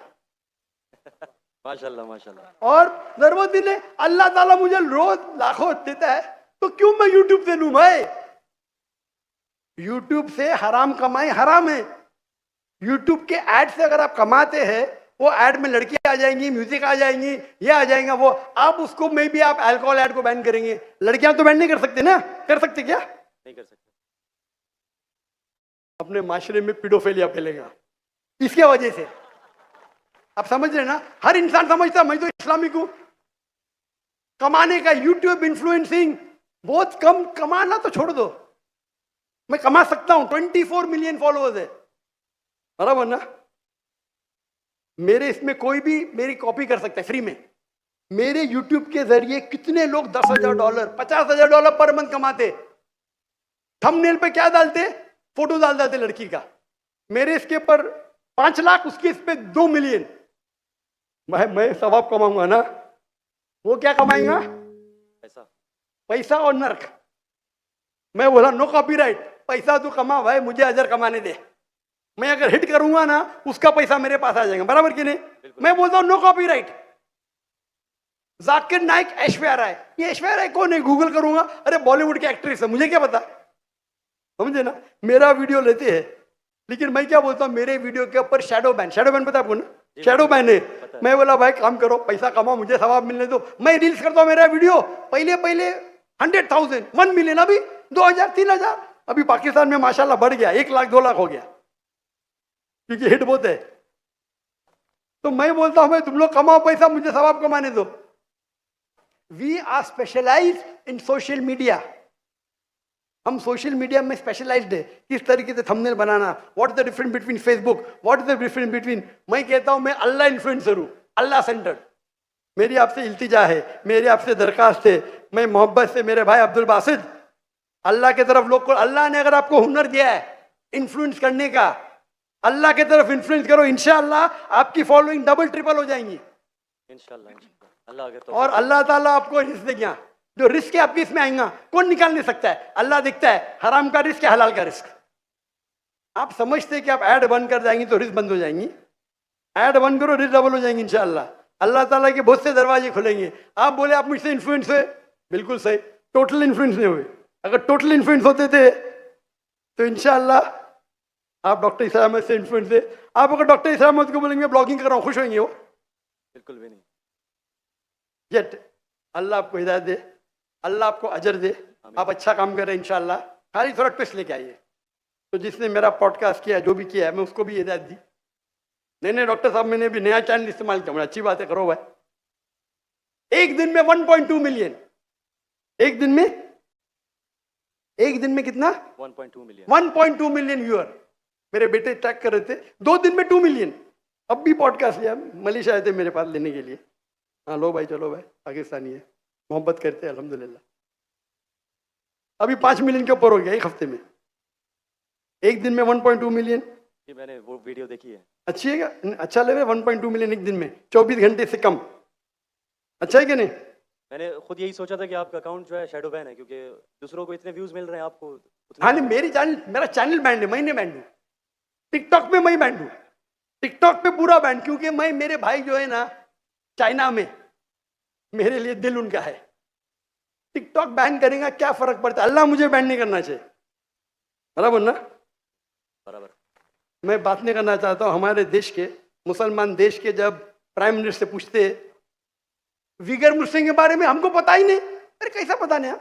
माशाल्लाह माशाल्लाह। और जरूरत भी नहीं, अल्लाह ताला मुझे रोज लाखों देता है, तो क्यों मैं यूट्यूब से लूं भाई? यूट्यूब से हराम कमाई हराम है। यूट्यूब के ऐड से अगर आप कमाते हैं, वो ऐड में लड़कियां आ जाएंगी, म्यूजिक आ जाएंगी, ये आ जाएगा वो, आप उसको में भी आप अल्कोहल ऐड को बैन करेंगे। लड़कियां तो बैन नहीं कर सकते ना? कर सकते क्या? नहीं कर सकते। अपने माशरे में पीडोफिलिया फैलेगा इसके वजह से। आप समझ रहे ना? हर इंसान समझता मैं तो इस्लामिक हूं, कमाने का, यूट्यूब इन्फ्लुएंसिंग, बहुत कम कमाना तो छोड़ दो, मैं कमा सकता हूं। 24 मिलियन फॉलोअर्स है, बराबर ना? मेरे इसमें कोई भी मेरी कॉपी कर सकता है फ्री में। मेरे यूट्यूब के जरिए कितने लोग $10,000, $50,000 पर मंथ कमाते। थंबनेल पे क्या डालते? फोटो डाल देते लड़की का। मेरे इसके पर 5 लाख, उसके इस पे 2 मिलियन। मैं सवाब कमाऊंगा ना, वो क्या कमाएगा? पैसा। पैसा और नर्क। मैं बोला नो कॉपीराइट, पैसा तू कमा भाई, मुझे अजर कमाने दे। मैं अगर हिट करूंगा ना, उसका पैसा मेरे पास आ जाएगा, बराबर कि नहीं? मैं बोलता हूं नो कॉपीराइट। जाकिर नाइक, ऐश्वर्या राय, ये ऐश्वर्या राय कौन है? गूगल करूंगा, अरे बॉलीवुड की एक्ट्रेस है, मुझे क्या पता, समझे ना? मेरा वीडियो लेते हैं, लेकिन मैं क्या बोलता हूं, मेरे वीडियो के ऊपर शैडो बैन पता है आपको ना? शैडो बैन है। मैं बोला भाई काम करो, पैसा कमाओ, मुझे सवाब मिलने दो। मैं रील्स करता हूं, मेरा वीडियो पहले 100,000, 1 मिलियन, अभी 2,000, 3,000, अभी पाकिस्तान में माशाल्लाह बढ़ गया, 1 लाख 2 लाख हो गया, क्योंकि हिट बहुत है। तो मैं बोलता हूं भाई तुम लोग कमाओ पैसा, मुझे सवाब कमाने दो। We are specialise in social media. हम सोशल मीडिया में स्पेशलाइज्ड है, किस तरीके से थंबनेल बनाना, what is the difference between Facebook, what is the difference between. मैं कहता हूं मैं अल्लाह इन्फ्लुएंसर हूं, अल्लाह सेंटर्ड। मेरी आपसे इल्तिजा है, मेरी आपसे दरखास्त है, मैं मोहब्बत से मेरे भाई अब्दुल बासित, अल्लाह की तरफ लोग को, अल्लाह ने अगर आपको हुनर दिया है इन्फ्लुएंस करने का, अल्लाह की तरफ इन्फ्लुएंस करो, इंशाअल्लाह आपकी फॉलोइंग डबल ट्रिपल हो जाएंगी इंशाल्लाह अल्लाह अगर तो। और अल्लाह ताला आपको रिस्क देगा। जो रिस्क है आपके इसमें आएगा, कौन निकाल नहीं सकता है? अल्लाह देखता है हराम का रिस्क है, हलाल का रिस्क। आप समझते हैं कि आप ऐड बंद कर जाएंगी तो रिस्क बंद हो जाएंगी, ऐड बंद करो रिस्क डबल हो जाएंगी इंशाअल्लाह। अल्लाह ताला के बहुत से दरवाजे खुलेंगे। आप बोले आप मुझसे इन्फ्लुएंस हुए, बिल्कुल सही, टोटल इन्फ्लुएंस नहीं हुए। अगर टोटल इन्फ्लुएंस होते थे तो इंशाअल्लाह आप डॉक्टर इस्लाम अहमद से इन्फ्लुएंस थे। आप अगर डॉक्टर इस्लाम अहमद को बोलेंगे ब्लॉगिंग कर रहा हूँ, खुश होंगे वो? बिल्कुल भी नहीं। येट अल्लाह आपको हिदायत दे, अल्लाह आपको अजर दे, आप अच्छा काम करें इंशाअल्लाह। खाली थोड़ा ट्विस्ट लेके आइए। तो जिसने मेरा पॉडकास्ट किया, जो भी किया है, मैं उसको भी हिदायत दी, नहीं डॉक्टर साहब मैंने भी नया चैनल इस्तेमाल किया, अच्छी बात है, करो भाई। एक दिन में 1.2 मिलियन, एक दिन में कितना? 1.2 मिलियन। 1.2 million viewer. मेरे बेटे ट्रैक कर रहे थे, 2 दिन में 2 मिलियन। अब भी पॉडकास्ट लिया, मलेशिया आए थे मेरे पास लेने के लिए। हाँ लो भाई, चलो भाई, पाकिस्तानी है, मोहब्बत करते हैं अल्हम्दुलिल्लाह। अभी 5 मिलियन के ऊपर हो गया एक हफ्ते में, एक दिन में 1.2 मिलियन। ये मैंने वो वीडियो देखी है। अच्छी है क्या? अच्छा लगे 1.2 मिलियन एक दिन में, 24 घंटे से कम, अच्छा है कि नहीं? मैंने खुद यही सोचा था कि आपका अकाउंट जो है शैडो बैन है, क्योंकि दूसरों को इतने व्यूज मिल रहे हैं, आपको उतने। हाँ नहीं, मेरा चैनल बैंड है, मैं नहीं बैंड हूँ। टिकटॉक पे मैं बैंड हूँ, टिकटॉक पे पूरा बैंड, क्योंकि मैं, मेरे भाई जो है ना चाइना में, मेरे लिए दिल उनका है। टिकटॉक बैन करेगा क्या फर्क पड़ता है? अल्लाह मुझे बैन नहीं करना चाहिए, बराबर ना? बराबर। मैं बात नहीं करना चाहता हूँ हमारे देश के, मुसलमान देश के, जब प्राइम मिनिस्टर से पूछते विगर मुस्लिम के बारे में, हमको पता ही नहीं। अरे कैसा पता नहीं?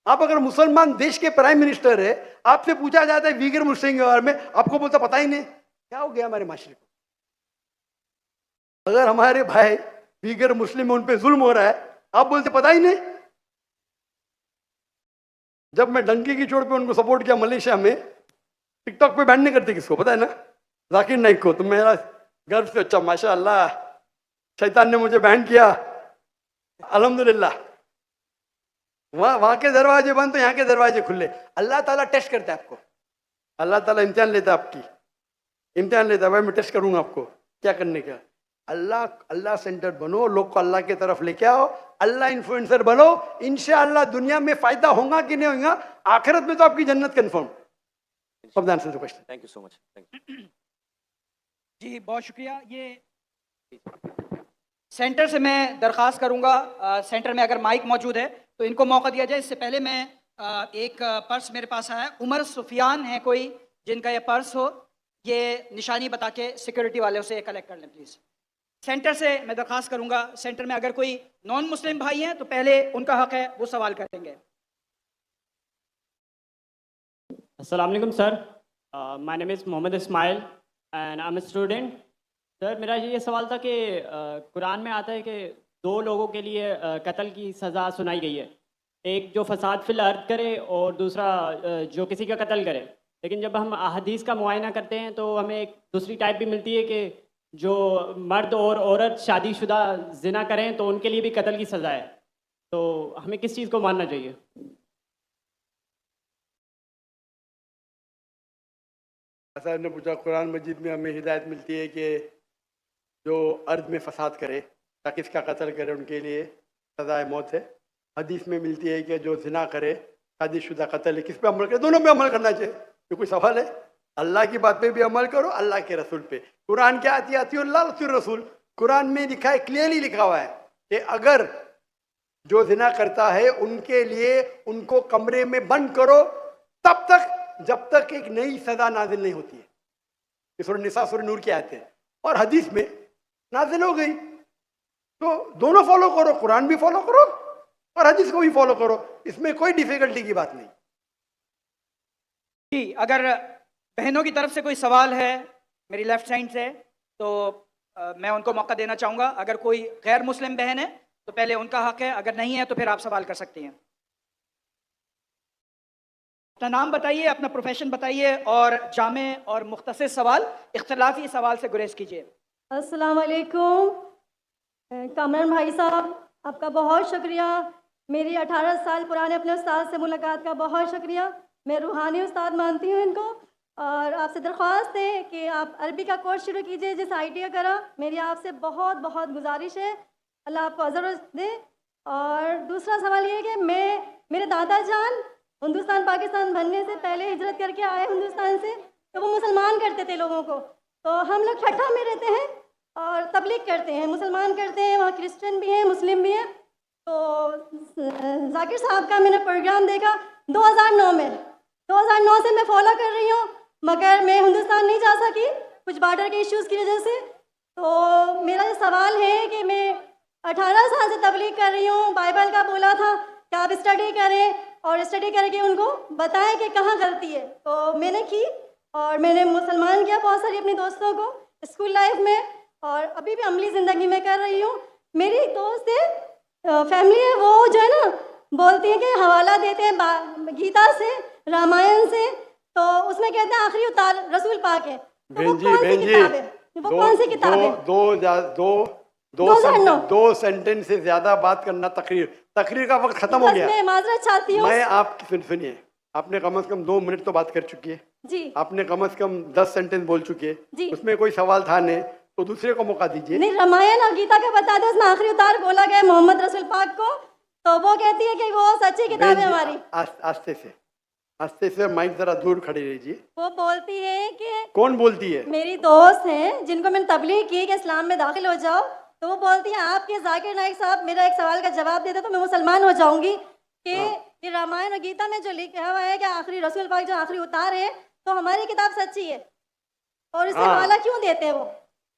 आप अगर मुसलमान देश के प्राइम मिनिस्टर है, आपसे पूछा जाता है विगर मुस्लिम के बारे में, आपको बोलता पता ही नहीं। क्या हो गया हमारे माशरे को? अगर हमारे भाई विगर मुस्लिम, उन पे जुल्म हो रहा है, आप बोलते पता ही नहीं। जब मैं डंकी की चोट पे उनको सपोर्ट किया मलेशिया में, टिकटॉक पे बैन नहीं करते किसको, पता है ना? जाकिर नाइक को। तो मेरा गर्व से, अच्छा माशाअल्लाह, शैतान ने मुझे बैन किया, अल्हम्दुलिल्लाह। वहां के दरवाजे बंद तो यहाँ के दरवाजे खुले। अल्लाह ताला टेस्ट करता है आपको, अल्लाह ताला इम्तिहान लेता है, आपकी इम्तिहान लेता है। भाई मैं टेस्ट करूंगा आपको क्या करने का। अल्लाह सेंटर बनो, लोग को अल्लाह की तरफ लेके आओ, अल्लाह इन्फ्लुएंसर बनो, इंशाअल्लाह दुनिया में फायदा होगा कि नहीं होगा, आखिरत में तो आपकी जन्नत confirm. Thank you so much. जी बहुत शुक्रिया। ये सेंटर से मैं दरख्वास्त करूंगा, सेंटर में अगर माइक मौजूद है तो इनको मौका दिया जाए। इससे पहले मैं एक पर्स मेरे पास आया, उमर सुफियान है कोई जिनका ये पर्स हो, ये निशानी बता के सिक्योरिटी वालों से कलेक्ट कर लें प्लीज़। सेंटर से मैं दरख्वास्त करूंगा, सेंटर में अगर कोई नॉन मुस्लिम भाई हैं तो पहले उनका हक है, वो सवाल करेंगे। अस्सलाम वालेकुम sir, my name is Mohammad Ismail and I am a student. Sir मेरा ये सवाल था कि कुरान में आता है कि दो लोगों के लिए कत्ल की सज़ा सुनाई गई है, एक जो फसाद फिल अर्द करे और दूसरा जो किसी का कत्ल करे। लेकिन जब हम अहादीस का मुआयना करते हैं तो हमें एक दूसरी टाइप भी मिलती है कि जो मर्द और औरत शादीशुदा जिना करें तो उनके लिए भी कत्ल की सज़ा है। तो हमें किस चीज़ को मानना चाहिए? साहब ने पूछा, कुरान मजीद में हमें हिदायत मिलती है कि जो अर्द में फसाद करे या किसका कत्ल करे उनके लिए सज़ाए मौत है। हदीस में मिलती है कि जो जिना करे, शादीशुदा कत्ल है, किस पे अमल करे? दोनों पे अमल करना चाहिए। ये कोई सवाल है? अल्लाह की बात पे भी अमल करो, अल्लाह के रसूल पे। कुरान क्या आती है? अल्लाह रसूल रसूल। कुरान में लिखा है, क्लियरली लिखा हुआ है कि अगर जो जिना करता है उनके लिए उनको कमरे में बंद करो तब तक जब तक एक नई सजा नाजिल नहीं होती है। ये सूरह निसा सूरह नूर की आयत है और हदीस में नाजिल हो गई। तो दोनों फॉलो करो, कुरान भी फॉलो करो और हदीस को भी फॉलो करो, इसमें कोई डिफिकल्टी की बात नहीं। जी, अगर बहनों की तरफ से कोई सवाल है मेरी लेफ्ट साइड से तो मैं उनको मौका देना चाहूँगा। अगर कोई गैर मुस्लिम बहन है तो पहले उनका हक है, अगर नहीं है तो फिर आप सवाल कर सकती हैं। अपना नाम बताइए, अपना प्रोफेशन बताइए और जामे और मुख्तसर सवाल, इख्तलाफी सवाल से गुरेज कीजिए। अस्सलाम वालेकुम कामरान भाई साहब, आपका बहुत शुक्रिया। मेरी 18 साल पुराने अपने उस्ताद से मुलाकात का बहुत शुक्रिया। मैं रूहानी उस्ताद मानती हूँ इनको और आपसे दरख्वास्त है कि आप अरबी का कोर्स शुरू कीजिए जिस ITA करा। मेरी आपसे बहुत बहुत गुजारिश है, अल्लाह आपको अज़र दे। और दूसरा सवाल ये है कि मेरे दादा जान हिंदुस्तान पाकिस्तान बनने से पहले हिजरत करके आए हिंदुस्तान से, तो वो मुसलमान करते थे लोगों को। तो हम लोग ठट्ठा में रहते हैं और तबलीग करते हैं, मुसलमान करते हैं, वहाँ क्रिश्चियन भी हैं, मुस्लिम भी हैं। तो जाकिर साहब का मैंने प्रोग्राम देखा 2009 में, 2009 से मैं फॉलो कर रही हूँ, मगर मैं हिंदुस्तान नहीं जा सकी कुछ बॉर्डर के इश्यूज़ की वजह से। तो मेरा ये सवाल है कि मैं 18 साल से तबलीग कर रही हूँ, बाइबल का बोला था कि आप स्टडी करें और स्टडी करके उनको बताएं कि कहाँ गलती है। तो मैंने की और मैंने मुसलमान किया बहुत सारी अपने दोस्तों को स्कूल लाइफ में और अभी भी अमली ज़िंदगी में कर रही हूँ। मेरी दोस्त है, फैमिली है, वो जो है ना बोलती है कि हवाला देते हैं गीता से, रामायण से, तो उसमें कहते हैं आखिरी उतार रसूल पाक है। तो वो कौन सी किताब है? वो कौन सी किताब है? दो सेंटेंस से ज्यादा बात करना तकरीर का वक्त खत्म हो गया। मैं माजरत चाहती हूँ। मैं आपकी सुनिए, आपने कम से कम 2 मिनट तो बात कर चुकी है जी। आपने कम से कम 10 सेंटेंस बोल चुकी है जी। उसमें कोई सवाल था नहीं, तो दूसरे को मौका दीजिए। नहीं, रामायण और गीता का बता दो, उसमें आखिरी उतार बोला गया मोहम्मद रसूल पाक को, तो वो कहती है कि वो सच्ची किताब है हमारी। आस्ते से माइक जरा दूर खड़ी रहिए। वो बोलती है कि कौन बोलती है? मेरी दोस्त हैं जिनको मैंने तबलीग की कि इस्लाम में दाखिल हो जाओ, तो वो बोलती है आपके जाकिर नाइक साहब मेरा एक सवाल का जवाब देते तो मैं मुसलमान हो जाऊंगी कि ये रामायण और गीता में जो लिखा हुआ है कि आखिरी रसूल पाक जो आखिरी उतार है तो हमारी किताब सच्ची है, और इसे हवाला क्यों देते हैं वो?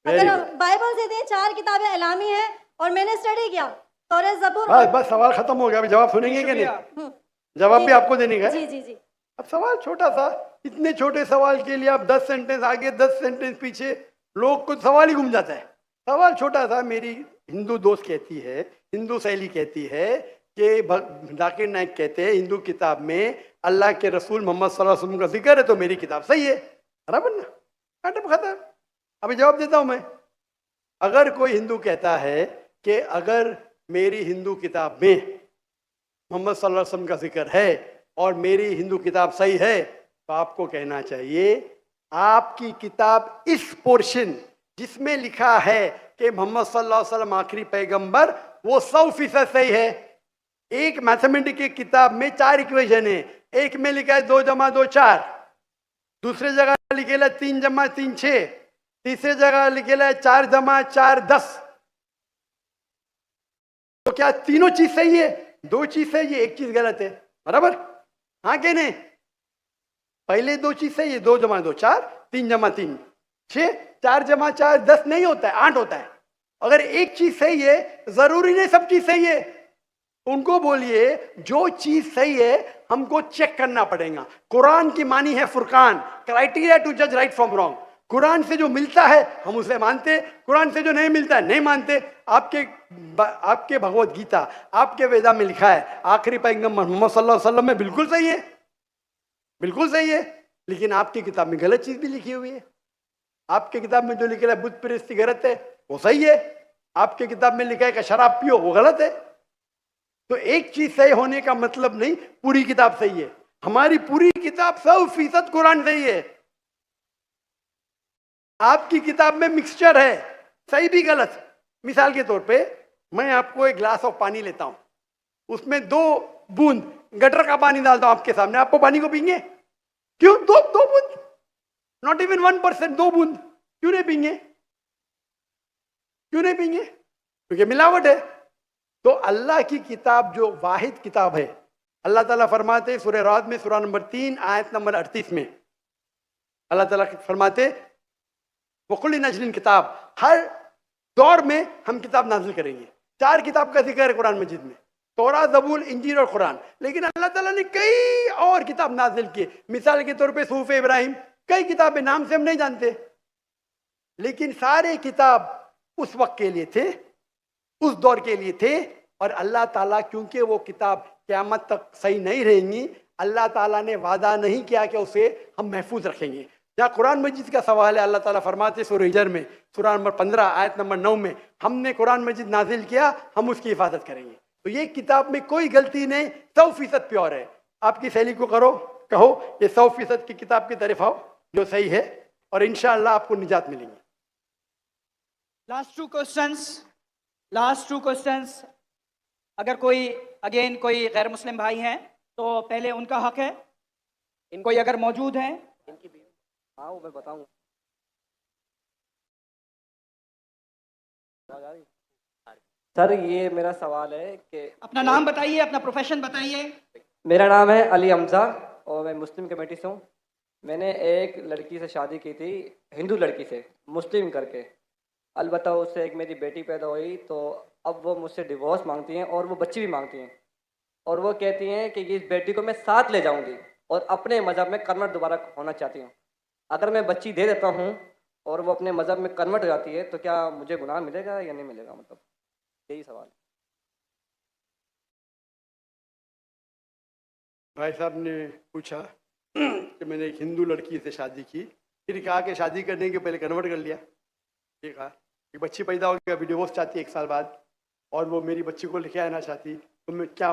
अगर बाइबल से दे 4 किताबें इलामी है और मैंने स्टडी किया तौरात ज़बूर। बस सवाल खत्म हो गया, अभी जवाब सुनेंगे कि नहीं? जवाब भी आपको देने का? जी जी जी। अब सवाल छोटा सा, इतने छोटे सवाल के लिए आप 10 सेंटेंस आगे 10 सेंटेंस पीछे, लोग को सवाल ही घूम जाता है। सवाल छोटा सा। मेरी हिंदू दोस्त कहती है, हिंदू सहेली कहती है कि जाकिर नाइक कहते हैं हिंदू किताब में अल्लाह के रसूल मोहम्मद सल्लल्लाहु अलैहि वसल्लम का जिक्र है तो मेरी किताब सही है। बराबर ना? खत्म। अभी जवाब देता हूं मैं। अगर कोई हिंदू कहता है कि अगर मेरी हिंदू किताब में मोहम्मद सल्लल्लाहु अलैहि वसल्लम का जिक्र है और मेरी हिंदू किताब सही है, तो आपको कहना चाहिए आपकी किताब इस पोर्शन जिसमें लिखा है कि मोहम्मद सल्लल्लाहु अलैहि वसल्लम आखिरी पैगंबर, वो 100% सही है। एक मैथमेटिक्स की किताब में 4 इक्वेशन है, एक में लिखा है 2 + 2 4, दूसरे जगह लिखेला 3 + 3 6, तीसरे जगह लिखेला 4 + 4 10। तो क्या तीनों चीज सही है? 2 चीज सही है, एक चीज गलत है। बराबर? हाँ कि नहीं? पहले 2 चीज सही है, 2 + 2 4, 3 + 3 6, 4 + 4 10 नहीं होता है, 8 होता है। अगर एक चीज सही है, जरूरी नहीं सब चीज सही है। उनको बोलिए जो चीज सही है हमको चेक करना पड़ेगा। कुरान की मानी है फुरकान, क्राइटेरिया टू जज राइट फ्रॉम रॉन्ग। कुरान से जो मिलता है हम उसे मानते, कुरान से जो नहीं मिलता है नहीं मानते। आपके भगवत गीता, आपके वेदा में लिखा है आखिरी पैगंबर मोहम्मद सल्लल्लाहु अलैहि वसल्लम में, बिल्कुल सही है, बिल्कुल सही है। लेकिन आपकी किताब में गलत चीज भी लिखी हुई है। आपकी किताब में जो लिखा है बुत परस्ती गलत है, वो सही है। आपकी किताब में लिखा है कि शराब पियो, वो गलत है। तो एक चीज सही होने का मतलब नहीं पूरी किताब सही है। हमारी पूरी किताब 100% कुरान सही है। आपकी किताब में मिक्सचर है, सही भी गलत। मिसाल के तौर पे मैं आपको एक ग्लास ऑफ पानी लेता हूं, उसमें 2 बूंद गटर का पानी डालता हूं आपके सामने, आपको पानी को पीएंगे? क्यों? दो बूंद, नॉट इवन 1%, 2 बूंद क्यों नहीं पीएंगे? क्यों नहीं पीएंगे? क्योंकि मिलावट है। तो अल्लाह की किताब जो वाहिद किताब है, अल्लाह ताला फरमाते हैं सूरह राद में सूरह नंबर 3 आयत नंबर 38 में, अल्लाह ताला फरमाते वकुल नजलिन किताब, हर दौर में हम किताब नाजिल करेंगे। 4 किताब का जिक्र है कुरान मजीद में, तौरात, ज़बूर, इंजील और कुरान। लेकिन अल्लाह ताला ने कई और किताब नाजिल किए। मिसाल के तौर पे सूफ़ इब्राहिम, कई किताबें नाम से हम नहीं जानते, लेकिन सारे किताब उस वक्त के लिए थे, उस दौर के लिए थे। और अल्लाह ताला, क्योंकि वो किताब क़यामत तक सही नहीं रहेंगी, अल्लाह ताला ने वादा नहीं किया कि उसे हम महफूज रखेंगे। जहाँ कुरान मजीद का सवाल है, अल्लाह ताला फरमाते सूरह हिजर में सूरह नंबर 15 आयत नंबर 9 में, हमने कुरान मजीद नाजिल किया, हम उसकी हिफाजत करेंगे। तो ये किताब में कोई गलती नहीं, 100% प्योर है। आपकी सहेली को कहो ये 100% की किताब की तरफ आओ जो सही है, और इंशाअल्लाह आपको निजात मिलेंगी। Last two questions. अगर कोई गैर मुस्लिम भाई हैं तो पहले उनका हक है, कोई अगर मौजूद हैं। हाँ वो मैं बताऊँ। सर ये मेरा सवाल है कि अपना नाम बताइए, अपना प्रोफेशन बताइए। मेरा नाम है अली हमजा और मैं मुस्लिम कमेटी से हूँ। मैंने एक लड़की से शादी की थी, हिंदू लड़की से, मुस्लिम करके। अलबत्ता उससे एक मेरी बेटी पैदा हुई, तो अब वो मुझसे डिवोर्स मांगती हैं और वो बच्ची भी मांगती हैं, और वो कहती हैं कि इस बेटी को मैं साथ ले जाऊंगी और अपने मज़हब में कन्वर्ट दोबारा होना चाहती हूँ। अगर मैं बच्ची दे देता हूँ और वो अपने मज़हब में कन्वर्ट हो जाती है तो क्या मुझे गुनाह मिलेगा या नहीं मिलेगा? मतलब यही सवाल। भाई साहब ने पूछा कि मैंने एक हिंदू लड़की से शादी की, फिर कहा कि शादी करने के पहले कन्वर्ट कर लिया। ये कहा कि बच्ची पैदा हो गया, अभी डिवोर्स चाहती है 1 साल बाद, और वो मेरी बच्ची को लेके आना चाहती, तो मैं क्या,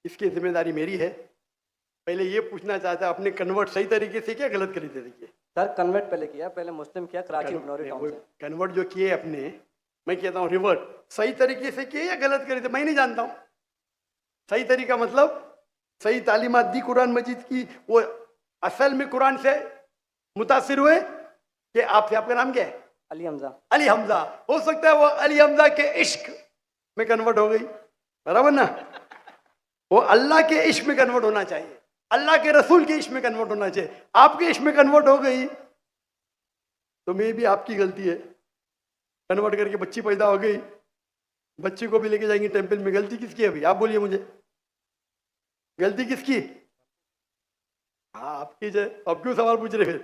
इसकी जिम्मेदारी मेरी है? पहले ये पूछना चाहता है अपने कन्वर्ट सही तरीके से किया, गलत तरीके से किया? सर कन्वर्ट पहले किया, पहले मुस्लिम किया कराची बनौरी टाउन से। कन्वर्ट जो किए अपने, मैं कहता हूँ रिवर्ट, सही तरीके से किए या गलत तरीके से? मैं नहीं जानता हूँ। सही तरीका मतलब सही तालीमात दी कुरान मजीद की, वो असल में कुरान से मुतासिर हुए कि आपका नाम क्या है? अली हमजा। अली हमजा, हो सकता है वो अली हमजा के इश्क में कन्वर्ट हो गई, बराबर ना? वो अल्लाह के इश्क में कन्वर्ट होना चाहिए, अल्लाह के रसूल के इश्क में कन्वर्ट होना चाहिए। आपके इश्क में कन्वर्ट हो गई तो मे भी आपकी गलती है। कन्वर्ट करके बच्ची पैदा हो गई, बच्ची को भी लेके जाएंगे टेंपल में, गलती किसकी है भाई? आप बोलिए मुझे, गलती किसकी? हाँ आपकी है। अब क्यों सवाल पूछ रहे फिर?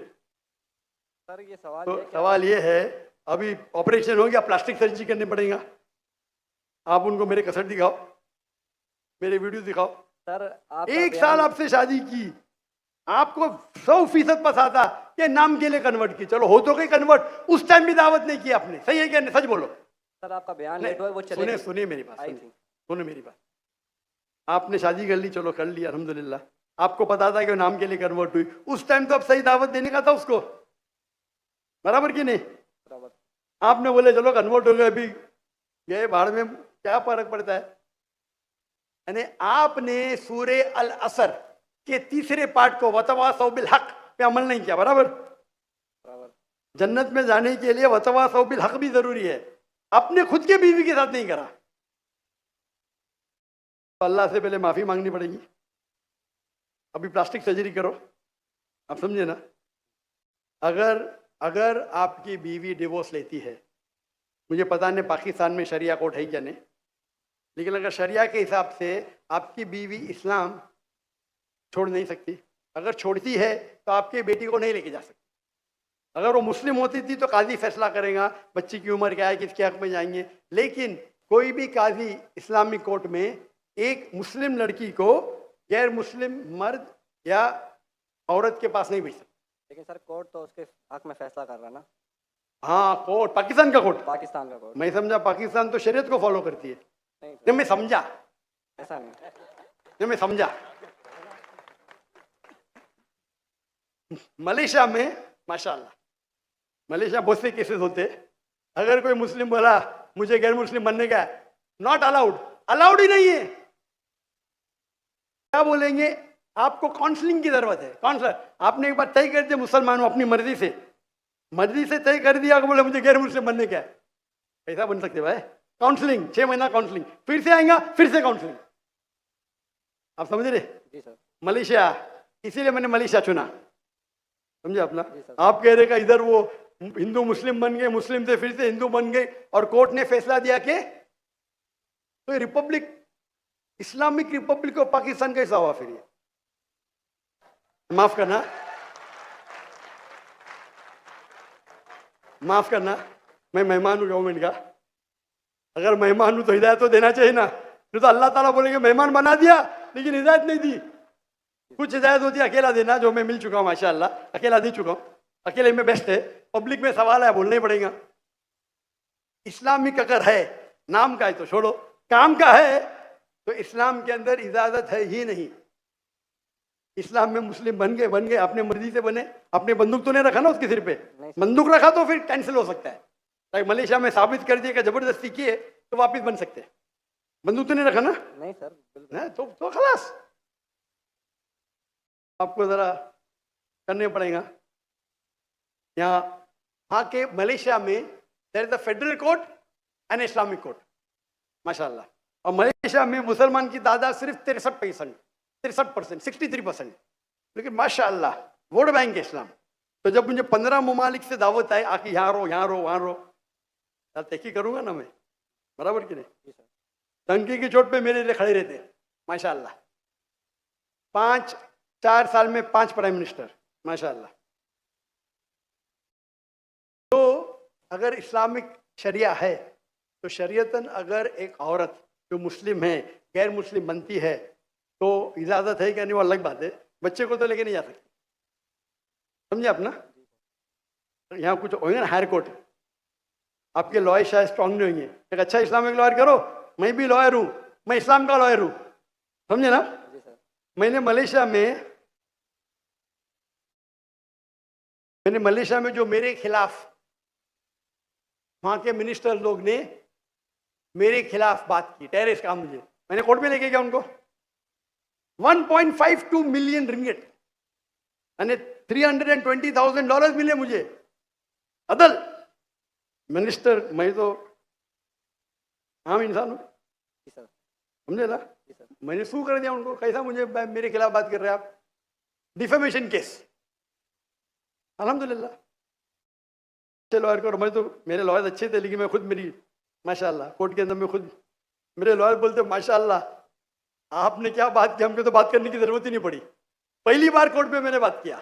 सर ये सवाल तो सवाल ये है, अभी ऑपरेशन हो गया, प्लास्टिक सर्जरी करने पड़ेगा। आप उनको मेरे कसर दिखाओ, मेरे वीडियो दिखाओ। सर आप 1 साल आपसे शादी की, आपको 100% पता था कि नाम के लिए कन्वर्ट की, चलो हो तो गई कन्वर्ट, उस टाइम भी दावत नहीं की आपने, सही है क्या नहीं? सच बोलो। सर आपका बयान लेट हुआ, वो चले सुनिए मेरी बात, आई थी। सुनिए मेरी बात। आपने शादी कर ली, चलो कर ली अल्हम्दुलिल्लाह, आपको पता था कि नाम के लिए कन्वर्ट हुई, उस टाइम तो अब सही दावत देने का था उसको, बराबर कि नहीं? बराबर। आपने बोले चलो कन्वर्ट हो गए, अभी गए भाड़ में, क्या फर्क पड़ता है? यानी आपने सूरे अल असर के 3रे पार्ट को वतवासौ बिल हक पे अमल नहीं किया, बराबर? जन्नत में जाने के लिए वतवासौ बिल हक भी जरूरी है, अपने खुद के बीवी के साथ नहीं करा तो अल्लाह से पहले माफी मांगनी पड़ेगी। अभी प्लास्टिक सर्जरी करो, आप समझे ना? अगर आपकी बीवी डिवोर्स लेती है, मुझे पता नहीं पाकिस्तान में शरिया कोर्ट है क्या नहीं, लेकिन अगर शरिया के हिसाब से आपकी बीवी इस्लाम छोड़ नहीं सकती, अगर छोड़ती है तो आपके बेटी को नहीं लेके जा सकती, अगर वो मुस्लिम होती थी तो काजी फैसला करेगा बच्ची की उम्र क्या है, किसके हक में जाएंगे। लेकिन कोई भी काजी इस्लामिक कोर्ट में एक मुस्लिम लड़की को गैर मुस्लिम मर्द या औरत के पास नहीं भेज सकता। लेकिन सर कोर्ट तो उसके हक में फैसला कर रहा है ना। हाँ, कोर्ट पाकिस्तान का कोर्ट। पाकिस्तान का कोर्ट। मैं समझा पाकिस्तान तो शरीयत को फॉलो करती है। नहीं नहीं, मैं समझा, ऐसा नहीं। नहीं मैं समझा। मलेशिया में माशाल्लाह, मलेशिया बहुत से केसेस होते हैं। अगर कोई मुस्लिम बोला मुझे गैर मुस्लिम बनने का है, नॉट अलाउड, अलाउड ही नहीं है। क्या बोलेंगे, आपको काउंसलिंग की जरूरत है। काउंसलर, आपने एक बार तय कर दिया मुसलमान हूं अपनी मर्जी से तय कर दिया कि बोले मुझे गैर मुस्लिम बनने का है, कैसा बन सकते भाई? काउंसलिंग, 6 महीना काउंसलिंग, फिर से आएगा, फिर से काउंसलिंग। आप समझ रहे? जी सर। मलेशिया, इसीलिए मैंने मलेशिया चुना, समझे अपना। जी सर। आप कह रहे का इधर वो हिंदू मुस्लिम बन गए, मुस्लिम से फिर से हिंदू बन गए, और कोर्ट ने फैसला दिया कि तो Republic, Islamic Republic of Pakistan कैसा हुआ फिर ये? माफ करना, माफ करना, मैं मेहमान हूं गवर्नमेंट का। अगर मेहमान हूं तो हिदायत तो देना चाहिए ना। नहीं तो अल्लाह ताला बोलेंगे मेहमान बना दिया लेकिन हिदायत नहीं दी। कुछ हिदायत होती है अकेला देना, जो मैं मिल चुका हूं माशाअल्लाह, अकेला दे चुका हूं। अकेले में बेस्ट है, पब्लिक में सवाल है बोलना ही पड़ेगा। इस्लामिक अगर है, नाम का है तो छोड़ो, काम का है तो इस्लाम के अंदर इजाजत है ही नहीं। इस्लाम में मुस्लिम बन गए, अपने मर्जी से बने। अपने बंदूक तो नहीं रखा ना उसके सिर पे, बंदूक रखा तो फिर कैंसिल हो सकता है। लाइक मलेशिया में साबित कर दिया कि जबरदस्ती किए तो वापिस बन सकते हैं। बंदूक तो नहीं रखा ना? नहीं सर, बिल्कुल। है तो खलास, आपको जरा करने पड़ेगा। यहाँ के मलेशिया में there is the federal court and Islamic court माशाल्लाह। और मलेशिया में मुसलमान की तादाद सिर्फ 63%, 63%, लेकिन माशाल्लाह वोट बैंक है इस्लाम। तो जब मुझे 15 ममालिक से दावत आए आके यहाँ रहो, यहाँ रहो, वहाँ रहो, यार तहकी करूंगा ना मैं, बराबर कि नहीं? टंकी की चोट पे मेरे लिए खड़े रहते माशाल्लाह। 4 साल में 5 प्राइम मिनिस्टर माशाल्लाह। तो अगर इस्लामिक शरिया है तो शरीयतन अगर एक औरत जो मुस्लिम है गैर मुस्लिम बनती है तो इजाज़त है कि नहीं वो अलग बात है। बच्चे को तो लेके नहीं जा सकते, समझे अपना। यहाँ कुछ होंगे ना हायर कोर्ट, आपके लॉयर शायद स्ट्रांग नहीं होंगे। एक अच्छा इस्लामिक लॉयर करो, मैं भी लॉयर हूँ, मैं इस्लाम का लॉयर हूँ, समझे ना। मैंने मलेशिया में जो मेरे खिलाफ वहाँ के मिनिस्टर लोग ने मेरे खिलाफ बात की, टेररिस्ट का, मुझे मैंने कोर्ट में लेके गया उनको। 1.52 मिलियन रिंगिट यानी $320,000 मिले मुझे। अदल मिनिस्टर, मैं तो आम इंसान हूँ, समझे ना। मैंने सू कर दिया उनको, कैसा मुझे मेरे खिलाफ बात कर रहे हैं आप, डिफेमेशन केस। अल्हम्दुलिल्लाह अच्छे लॉयर करो। मैं तो, मेरे लॉयर अच्छे थे लेकिन मैं खुद, मेरी माशाल्लाह कोर्ट के अंदर में खुद मेरे लॉयर बोलते माशाल्लाह आपने क्या बात की, हमको तो बात करने की जरूरत ही नहीं पड़ी। पहली बार कोर्ट में मैंने बात किया,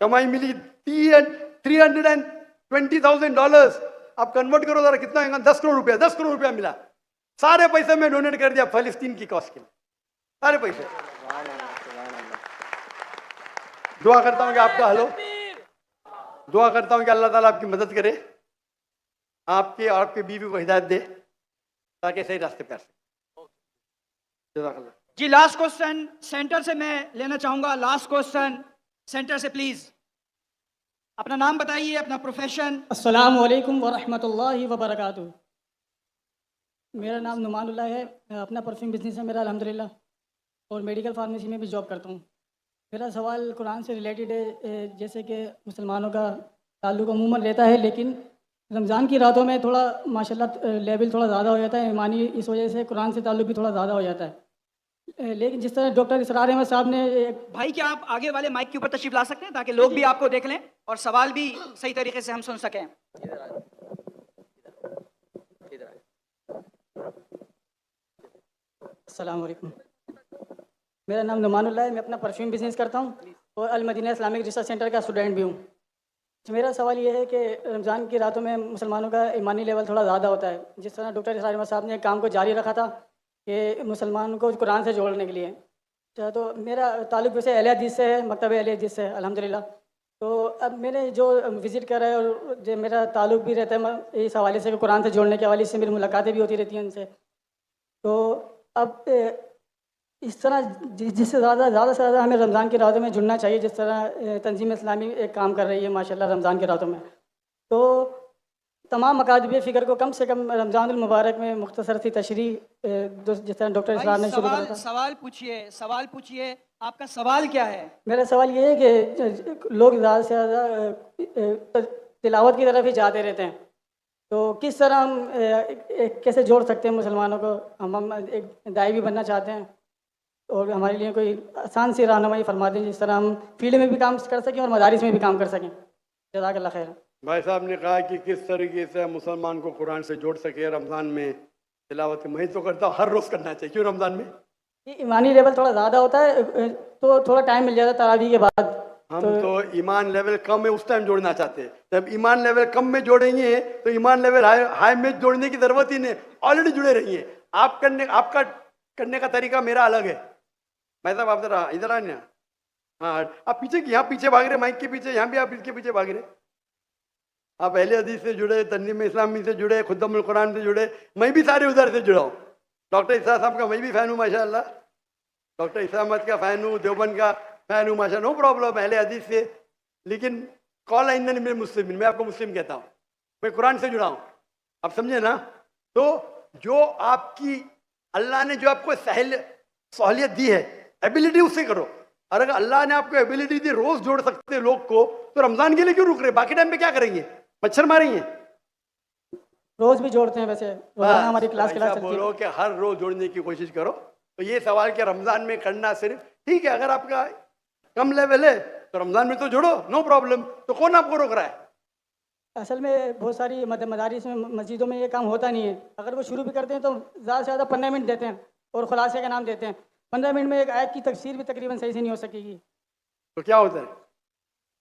कमाई मिली $320,000। आप कन्वर्ट करो जरा कितना होगा, 10 करोड़ रुपया, 10 करोड़ रुपया मिला। सारे पैसे मैं डोनेट कर दिया फलस्तीन की कॉज के लिए, सारे पैसे। दुआ करता हूँ कि आपका हल हो, दुआ करता हूँ कि अल्लाह ताला आपकी मदद करे, आपके और आपके बीवी को हिदायत दे ताकि सही रास्ते पे आ सके। जी लास्ट क्वेश्चन सेंटर से मैं लेना चाहूंगा। लास्ट क्वेश्चन सेंटर से प्लीज। अपना नाम बताइए, अपना प्रोफेशन। अस्सलामु अलैकुम वरहमतुल्लाहि वबरकातुहू। मेरा नाम नुमानुल्लाह है, अपना परफ्यूम बिजनेस है मेरा अल्हम्दुलिल्लाह, और मेडिकल फार्मेसी में भी जॉब करता हूँ। मेरा सवाल कुरान से रिलेटेड है। जैसे कि मुसलमानों का ताल्लुक़ अमूमन रहता है, लेकिन रमज़ान की रातों में थोड़ा माशाल्लाह लेवल थोड़ा ज़्यादा हो जाता है ईमानी, इस वजह से कुरान से ताल्लुक़ भी थोड़ा ज़्यादा हो जाता है। लेकिन जिस तरह डॉक्टर इसरार अहमद साहब ने भाई क्या आप आगे वाले माइक के ऊपर तशरीफ ला सकते हैं ताकि लोग भी आपको देख लें और सवाल भी सही तरीके से हम सुन सकें। अस्सलाम वालेकुम। मेरा नाम नुमानुल्लाह है, मैं अपना परफ्यूम बिजनेस करता हूँ और अल मदीना इस्लामिक रिसर्च सेंटर का स्टूडेंट भी हूँ। मेरा सवाल ये है कि रमज़ान की रातों में मुसलमानों का ईमानी लेवल थोड़ा ज़्यादा होता है। जिस तरह डॉक्टर इसरार अहमद साहब ने एक काम को जारी रखा था कि मुसलमानों को कुरान से जोड़ने के लिए। अच्छा, तो मेरा ताल्लुक़ वैसे अहले हदीस से है, मकतब अहले हदीस से है अल्हम्दुलिल्लाह। तो अब मैंने जो विज़िट करा है और जो मेरा ताल्लुक़ भी रहता है इस हवाले से कि कुरान से जोड़ने के हवाले से मेरी मुलाकातें भी होती रहती हैं उनसे। तो अब इस तरह जिससे ज़्यादा से ज़्यादा हमें रमज़ान की रातों में जुड़ना चाहिए, जिस तरह तंजीम इस्लामी एक काम कर रही है माशाल्लाह रमज़ान की रातों में। तो तमाम मकातब फ़िक्र को कम से कम रमज़ानुल मुबारक में मुख्तसर सी तशरीह जिस तरह डॉक्टर इसरार ने शुरू करा था। सवाल पूछिए, आपका सवाल क्या है? मेरा सवाल ये है कि लोग ज़्यादा से ज़्यादा तिलावत की तरफ ही जाते रहते हैं, तो किस तरह हम कैसे जोड़ सकते हैं मुसलमानों को? हम एक दाई भी बनना चाहते हैं और हमारे लिए कोई आसान सी रहनुमाई फरमा दें जिस तरह हम फील्ड में भी काम कर सकें और मदारिस में भी काम कर सकें। जज़ाकल्लाह खैर। भाई साहब ने कहा कि किस तरीके से मुसलमान को कुरान से जोड़ सके रमज़ान में तिलावत। मैं तो करता हूँ, हर रोज़ करना चाहिए। क्यों रमज़ान में? ये ईमानी लेवल थोड़ा ज़्यादा होता है तो थोड़ा टाइम मिल जाता है तरावी के बाद। हम तो ईमान लेवल कम है उस टाइम जोड़ना चाहते हैं। जब ईमान लेवल कम में जोड़ेंगे तो ईमान लेवल हाई में जोड़ने की ज़रूरत ही नहीं, ऑलरेडी जुड़े रहिए। आपका करने का तरीका मेरा अलग है। भाई साहब आप जरा इधर आए ना। हाँ, आप पीछे यहाँ पीछे भाग रहे, माइक के पीछे, यहाँ भी आप इसके पीछे भाग रहे। आप अहले हदीस से जुड़े, तंजीम इस्लामी से जुड़े, खुद्दमुल कुरान से जुड़े, मैं भी सारे उधर से जुड़ा हूँ। डॉक्टर इसरार साहब का मैं भी फ़ैन हूँ माशाल्लाह। डॉक्टर इसरार अहमद का फ़ैन हूँ, देवबंद का फ़ैन हूँ माशाल्लाह, नो प्रॉब्लम अहले हदीस से। लेकिन कॉल इन्ननी मिनल मुस्लिमीन, मैं आपको मुस्लिम कहता हूँ, मैं कुरान से जुड़ा हूँ। आप समझे ना? तो जो आपकी अल्लाह ने जो आपको सहूलियत दी है, एबिलिटी उससे करो। और अगर अल्लाह ने आपको एबिलिटी दी, रोज़ जोड़ सकते हैं लोग को, तो रमज़ान के लिए क्यों रुक रहे? बाकी टाइम पे क्या करेंगे? मच्छर मारेंगे? रोज़ भी जोड़ते हैं वैसे, रोज़ाना हमारी क्लास चलती है। बोलो कि हर रोज़ जोड़ने की कोशिश करो। तो ये सवाल कि रमज़ान में करना सिर्फ ठीक है, अगर आपका कम लेवल है तो रमज़ान में तो जोड़ो, नो प्रॉब्लम। तो कौन आपको रोक रहा है? असल में बहुत सारी मदारिस में, मस्जिदों में ये काम होता नहीं है। अगर वो शुरू भी करते हैं तो ज़्यादा से ज़्यादा 15 मिनट देते हैं और खुलासे का नाम देते हैं। 15 मिनट में एक आयत की तफसीर भी तकरीबन सही से नहीं हो सकेगी। तो क्या होता है?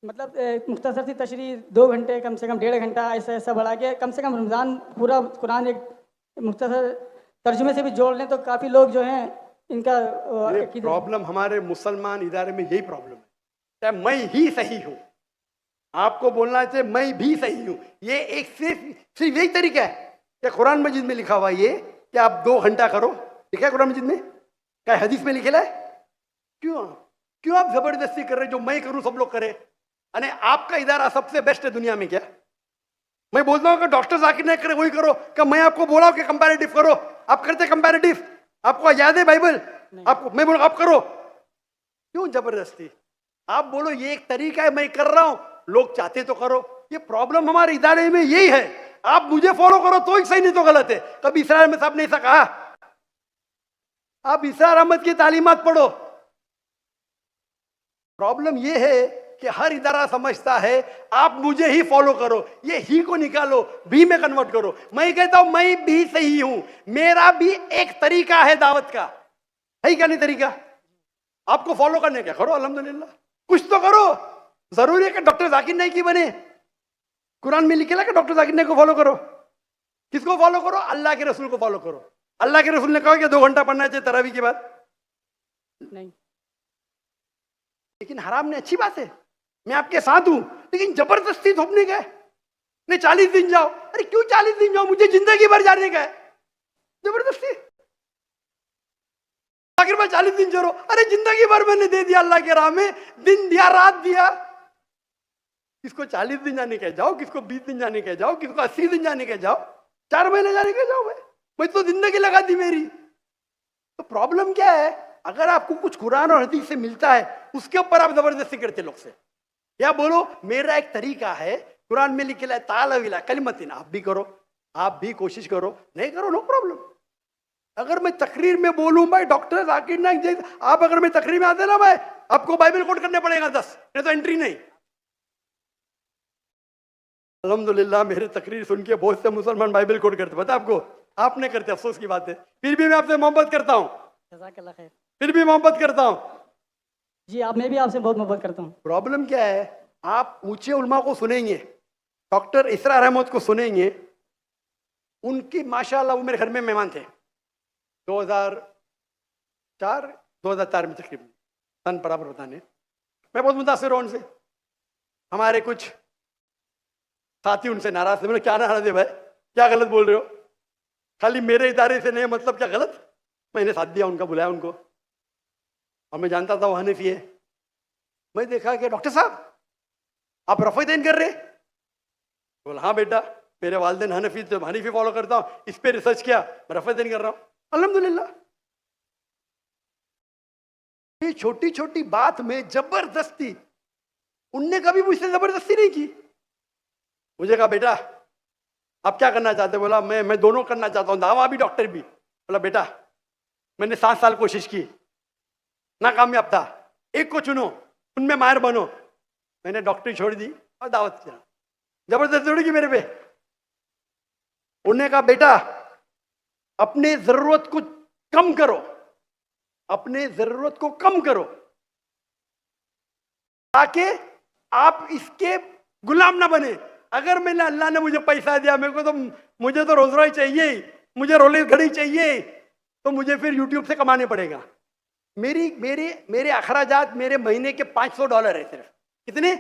मतलब मुख्तसर सी तशरीह 2 घंटे, कम से कम 1.5 घंटा, ऐसा बढ़ा के कम से कम रमज़ान पूरा कुरान एक मुख्तसर तर्जुमे से भी जोड़ लें तो काफ़ी लोग जो हैं इनका प्रॉब्लम हमारे मुसलमान इदारे में यही प्रॉब्लम है। चाहे मैं ही सही हूँ, आपको बोलना चाहिए मैं भी सही हूँ। ये एक सिर्फ यही तरीका है क्या? कुरान मजीद में लिखा हुआ ये कि आप 2 घंटा करो, लिखा है कुरान मजीद में? क्या हदीस में लिखेला है? क्यों आप जबरदस्ती कर रहे? जो मैं करूँ सब लोग करे। अरे आपका इदारा सबसे बेस्ट है दुनिया में क्या? मैं बोलता हूँ कि डॉक्टर जाकिर नहीं करे वही करो। क्या मैं आपको बोला कि कंपैरेटिव करो? आप करते कंपैरेटिव? आपको याद है बाइबल? आपको मैं बोला आप करो, क्यों जबरदस्ती? आप बोलो ये एक तरीका है, मैं कर रहा हूं, लोग चाहते तो करो। ये प्रॉब्लम हमारे इदारे में यही है। आप मुझे फॉलो करो तो ही सही, नहीं तो गलत है। कभी इसरार अहमद साहब ने ऐसा कहा? आप इसरार अहमद की तालीमात पढ़ो। प्रॉब्लम ये है कि हर इदारा समझता है आप मुझे ही फॉलो करो, ये ही को निकालो, भी में कन्वर्ट करो। मैं कहता हूं मैं भी सही हूं, मेरा भी एक तरीका है दावत का, है क्या नहीं तरीका? आपको फॉलो करने का करो, अल्हम्दुलिल्लाह कुछ तो करो। जरूरी है कि डॉक्टर जाकिर नाइक की बने? कुरान में लिखेला कि डॉक्टर जाकिर नाइक को फॉलो करो? किसको फॉलो करो? अल्लाह के रसूल को फॉलो करो। अल्लाह के रसूल ने कहा कि 2 घंटा पढ़ना चाहिए तरावी के बाद? नहीं। लेकिन हराम ने अच्छी बात है, मैं आपके साथ हूं, लेकिन जबरदस्ती थोपने का है। नहीं 40 दिन जाओ। अरे क्यों 40 दिन जाओ? मुझे जिंदगी भर जाने का है, जबरदस्ती। आखिर में 40 दिन चलो, अरे जिंदगी भर मैंने दे दिया अल्लाह के राह में, दिन दिया रात दिया। किसको 40 दिन जाने का जाओ, किसको 20 दिन जाने का जाओ, किसको 80 दिन जाने का जाओ, 4 महीने जाने का जाओ। मैं तो जिंदगी लगा दी मेरी। तो प्रॉब्लम क्या है? अगर आपको कुछ कुरान और हदीस से मिलता है उसके ऊपर आप जबरदस्ती करते लोग से, या बोलो मेरा एक तरीका है, कुरान में लिखा है तालविला कलिमतिन, आप भी करो, आप भी कोशिश करो, नहीं करो नो प्रॉब्लम। अगर मैं तकरीर में बोलूं भाई डॉक्टर जाकिर नाइक, आप अगर मैं तकरीर में आते ना भाई आपको बाइबल कोट करने पड़ेगा 10, नहीं तो एंट्री नहीं। अल्हम्दुलिल्लाह मेरे तकरीर सुन के बहुत से मुसलमान बाइबल कोट करते, पता आपको? आप नहीं करते, अफसोस की बात है। फिर भी मैं आपसे मोहब्बत करता हूँ, जज़ाकल्लाह खैर। फिर भी मोहब्बत करता हूँ जी। मैं भी आपसे बहुत मोहब्बत करता हूँ। प्रॉब्लम क्या है? आप ऊंचे उलमा को सुनेंगे, डॉक्टर इसरार अहमद को सुनेंगे, उनकी माशाल्लाह वो मेरे घर में मेहमान थे 2004 में तकरीबन, सन बराबर बताने। मैं बहुत मुतासिर हूँ उनसे। हमारे कुछ साथी उनसे नाराज थे। मैंने क्या नाराज है भाई, क्या गलत बोल रहे हो, खाली मेरे इदारे से नहीं मतलब क्या गलत। मैंने साथ दिया उनका, बुलाया उनको, और मैं जानता था वो हनफी है। मैं देखा कि डॉक्टर साहब आप रफ़ीदैन कर रहे? बोला हाँ बेटा, मेरे वालिदैन हनफी, जब हनीफी फॉलो करता हूँ, इस पे रिसर्च किया, मैं रफ़ीदैन कर रहा हूँ, अल्हम्दुलिल्लाह। ये छोटी छोटी बात में जबरदस्ती, उनने कभी मुझसे जबरदस्ती नहीं की। मुझे कहा बेटा आप क्या करना चाहते हो? बोला मैं दोनों करना चाहता हूँ, दावा भी डॉक्टर भी। बोला बेटा मैंने 7 साल कोशिश की, नाकामयाब था, एक को चुनो, उनमें माहिर बनो। मैंने डॉक्टरी छोड़ दी और दावत किया। जबरदस्ती छोड़ी की मेरे पे। उन्होंने कहा बेटा अपने जरूरत को कम करो, अपने जरूरत को कम करो, ताकि आप इसके गुलाम ना बने। अगर मैंने, अल्लाह ने मुझे पैसा दिया, मुझे तो रोज रोज चाहिए ही, मुझे रोलेक्स घड़ी चाहिए, तो मुझे फिर यूट्यूब से कमाने पड़ेगा। मेरे अखराजात मेरे महीने के $500 है सिर्फ। कितने?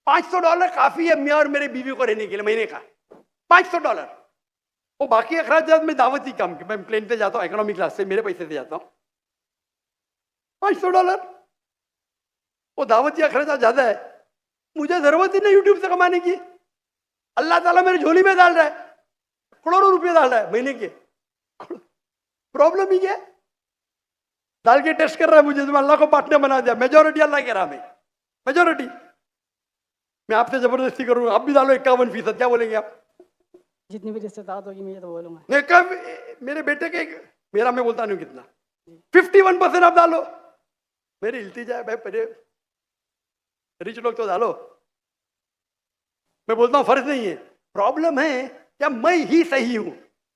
$500 काफी है मैं और मेरे बीवी को रहने के लिए महीने का। $500। वो बाकी अखराजात में दावती काम की, मैं प्लेन पे जाता हूँ इकोनॉमी क्लास से, मेरे पैसे से जाता हूँ। $500 वो दावती अखराजात ज्यादा है। मुझे जरूरत ही नहीं यूट्यूब से कमाने की। अल्लाह ताला मेरे झोली में डाल रहा है, करोड़ों रुपए डाल रहा है महीने के। प्रॉब्लम ही क्या है? डाल के टेस्ट कर रहा है मुझे, तो अल्लाह को पार्टनर बना दिया। मेजोरिटी अल्लाह के राह में, मेजोरिटी। मैं आपसे जबरदस्ती करूंगा, आप भी डालो 51%, क्या बोलेंगे आप? जितनी भी रिश्तेदार होगी मैं ये तो बोलूँगा। नहीं कब मेरे बेटे के, मेरा मैं बोलता नहीं कितना, 51% आप डालो। मेरी इल्तिजा है भाई, पहले रिच लोग तो डालो। मैं बोलता हूँ फर्ज नहीं है। प्रॉब्लम है क्या मैं ही सही हूं,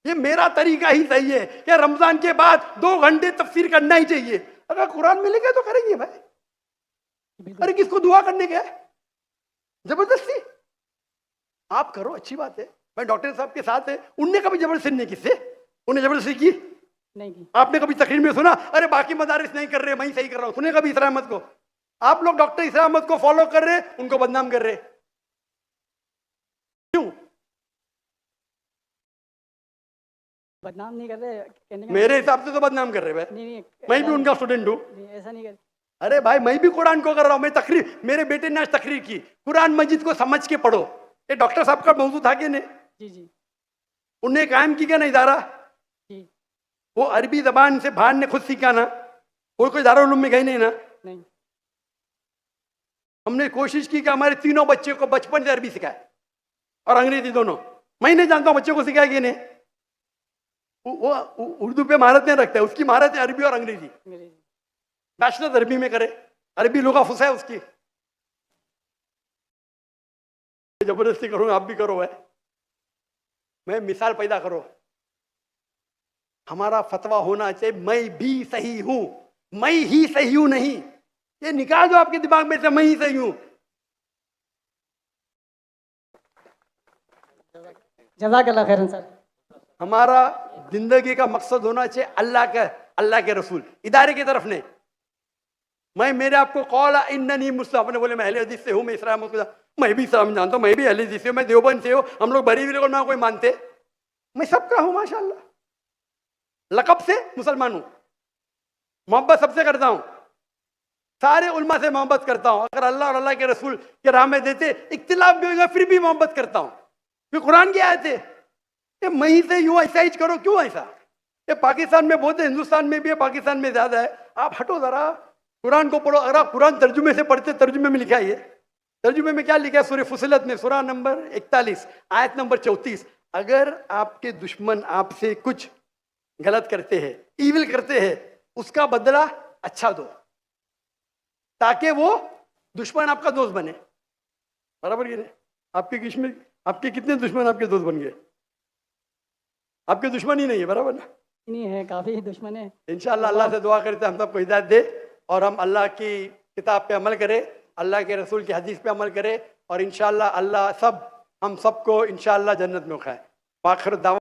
ये मेरा तरीका ही सही है, क्या रमजान के बाद 2 घंटे तफसीर करना ही चाहिए? अगर कुरान मिलेगा तो करेंगे भाई। अरे किसको दुआ करने का है? जबरदस्ती आप करो, अच्छी बात है। मैं डॉक्टर साहब के साथ है, उनने कभी जबरदस्ती नहीं की। उन्हें जबरदस्ती की नहीं की। आपने कभी तकरीर में सुना अरे बाकी मदारिस नहीं कर रहे, मैं ही सही कर रहा हूं? सुने कभी इसरा अहमद को? आप लोग डॉक्टर इसरा अहमद को फॉलो कर रहे, उनको बदनाम कर रहे, क्यों? बदनाम नहीं कर रहे, कहने का मेरे हिसाब से तो बदनाम कर रहे भाई। नहीं, मैं भी उनका स्टूडेंट हूँ। ऐसा नहीं कर। अरे भाई मैं भी कुरान को कर रहा हूँ, मैं तकरीर, मेरे बेटे ने आज तकरीर की, कुरान मजीद को समझ के पढ़ो। ये डॉक्टर साहब का मौजूद था कि नहीं? जी जी। उनने कायम की क्या ना इदारा? जी। वो अरबी जबान से बाहर ने खुद सीखा ना, कोई दारुल उलूम में गए नहीं ना। नहीं। हमने कोशिश की कि हमारे तीनों बच्चे को बचपन से अरबी सिखाए और अंग्रेजी दोनों। मैं नहीं जानता हूं बच्चे को सिखाया कि नहीं। वो उर्दू पे महारत नहीं रखता है, उसकी महारत है अरबी और अंग्रेजी। बैचलर अरबी में करे, अरबी लुगा फुसा है उसकी। जबरदस्ती करूंगा, आप भी करो है। मैं मिसाल पैदा करो। हमारा फतवा होना चाहिए मैं भी सही हूं, मैं ही सही हूं नहीं। ये निकाल दो आपके दिमाग में से मैं ही सही हूं। जज़ाकल्लाह खैरन सर। हमारा जिंदगी का मकसद होना चाहिए अल्लाह के रसूल, इदारे की तरफ नहीं। मैं मेरे आपको कौल इन्ननी मुस्लिम, अपने बोले मैं अहले हदीस से हूँ, मैं इस्लाम, मैं भी इस्लाम जानता हूँ, मैं भी अहले हदीस से हूँ, मैं देवबंद से हूँ, हम लोग बरीवी लोग ना कोई मानते, मैं सबका हूँ माशाल्लाह। लकब से मुसलमान हूँ, मोहब्बत सबसे करता हूँ, सारे उल्मा से मोहब्बत करता हूँ। अगर अल्लाह और अल्लाह के रसूल के राह में देते इख्तिलाफ भी होगा फिर भी मोहब्बत करता हूँ। फिर कुरान की आयत है कि मैं ही से यूं ऐसा ही करो, क्यों ऐसा? ये पाकिस्तान में बहुत है, हिंदुस्तान में भी है, पाकिस्तान में ज्यादा है। आप हटो जरा, कुरान को पढ़ो। अगर आप कुरान तर्जुमे से पढ़ते, तर्जुमे में लिखा है, तर्जुमे में क्या लिखा है? सूरह फुसिलत में सूरा नंबर 41 आयत नंबर 34, अगर आपके दुश्मन आपसे कुछ गलत करते हैं, ईविल करते हैं, उसका बदला अच्छा दो, ताकि वो दुश्मन आपका दोस्त बने। बराबर की नहीं? आपके कितने दुश्मन आपके दोस्त बन गए? आपके दुश्मन ही नहीं है, बराबर ना? नहीं है, काफी दुश्मन है। इंशाअल्लाह अल्लाह से दुआ करते हम सबको हिदायत दे और हम अल्लाह की किताब पे अमल करें अल्लाह के रसूल की हदीस पे अमल करे और इंशाअल्लाह अल्लाह हम सबको इंशाअल्लाह जन्नत में खाए। आखिर दावा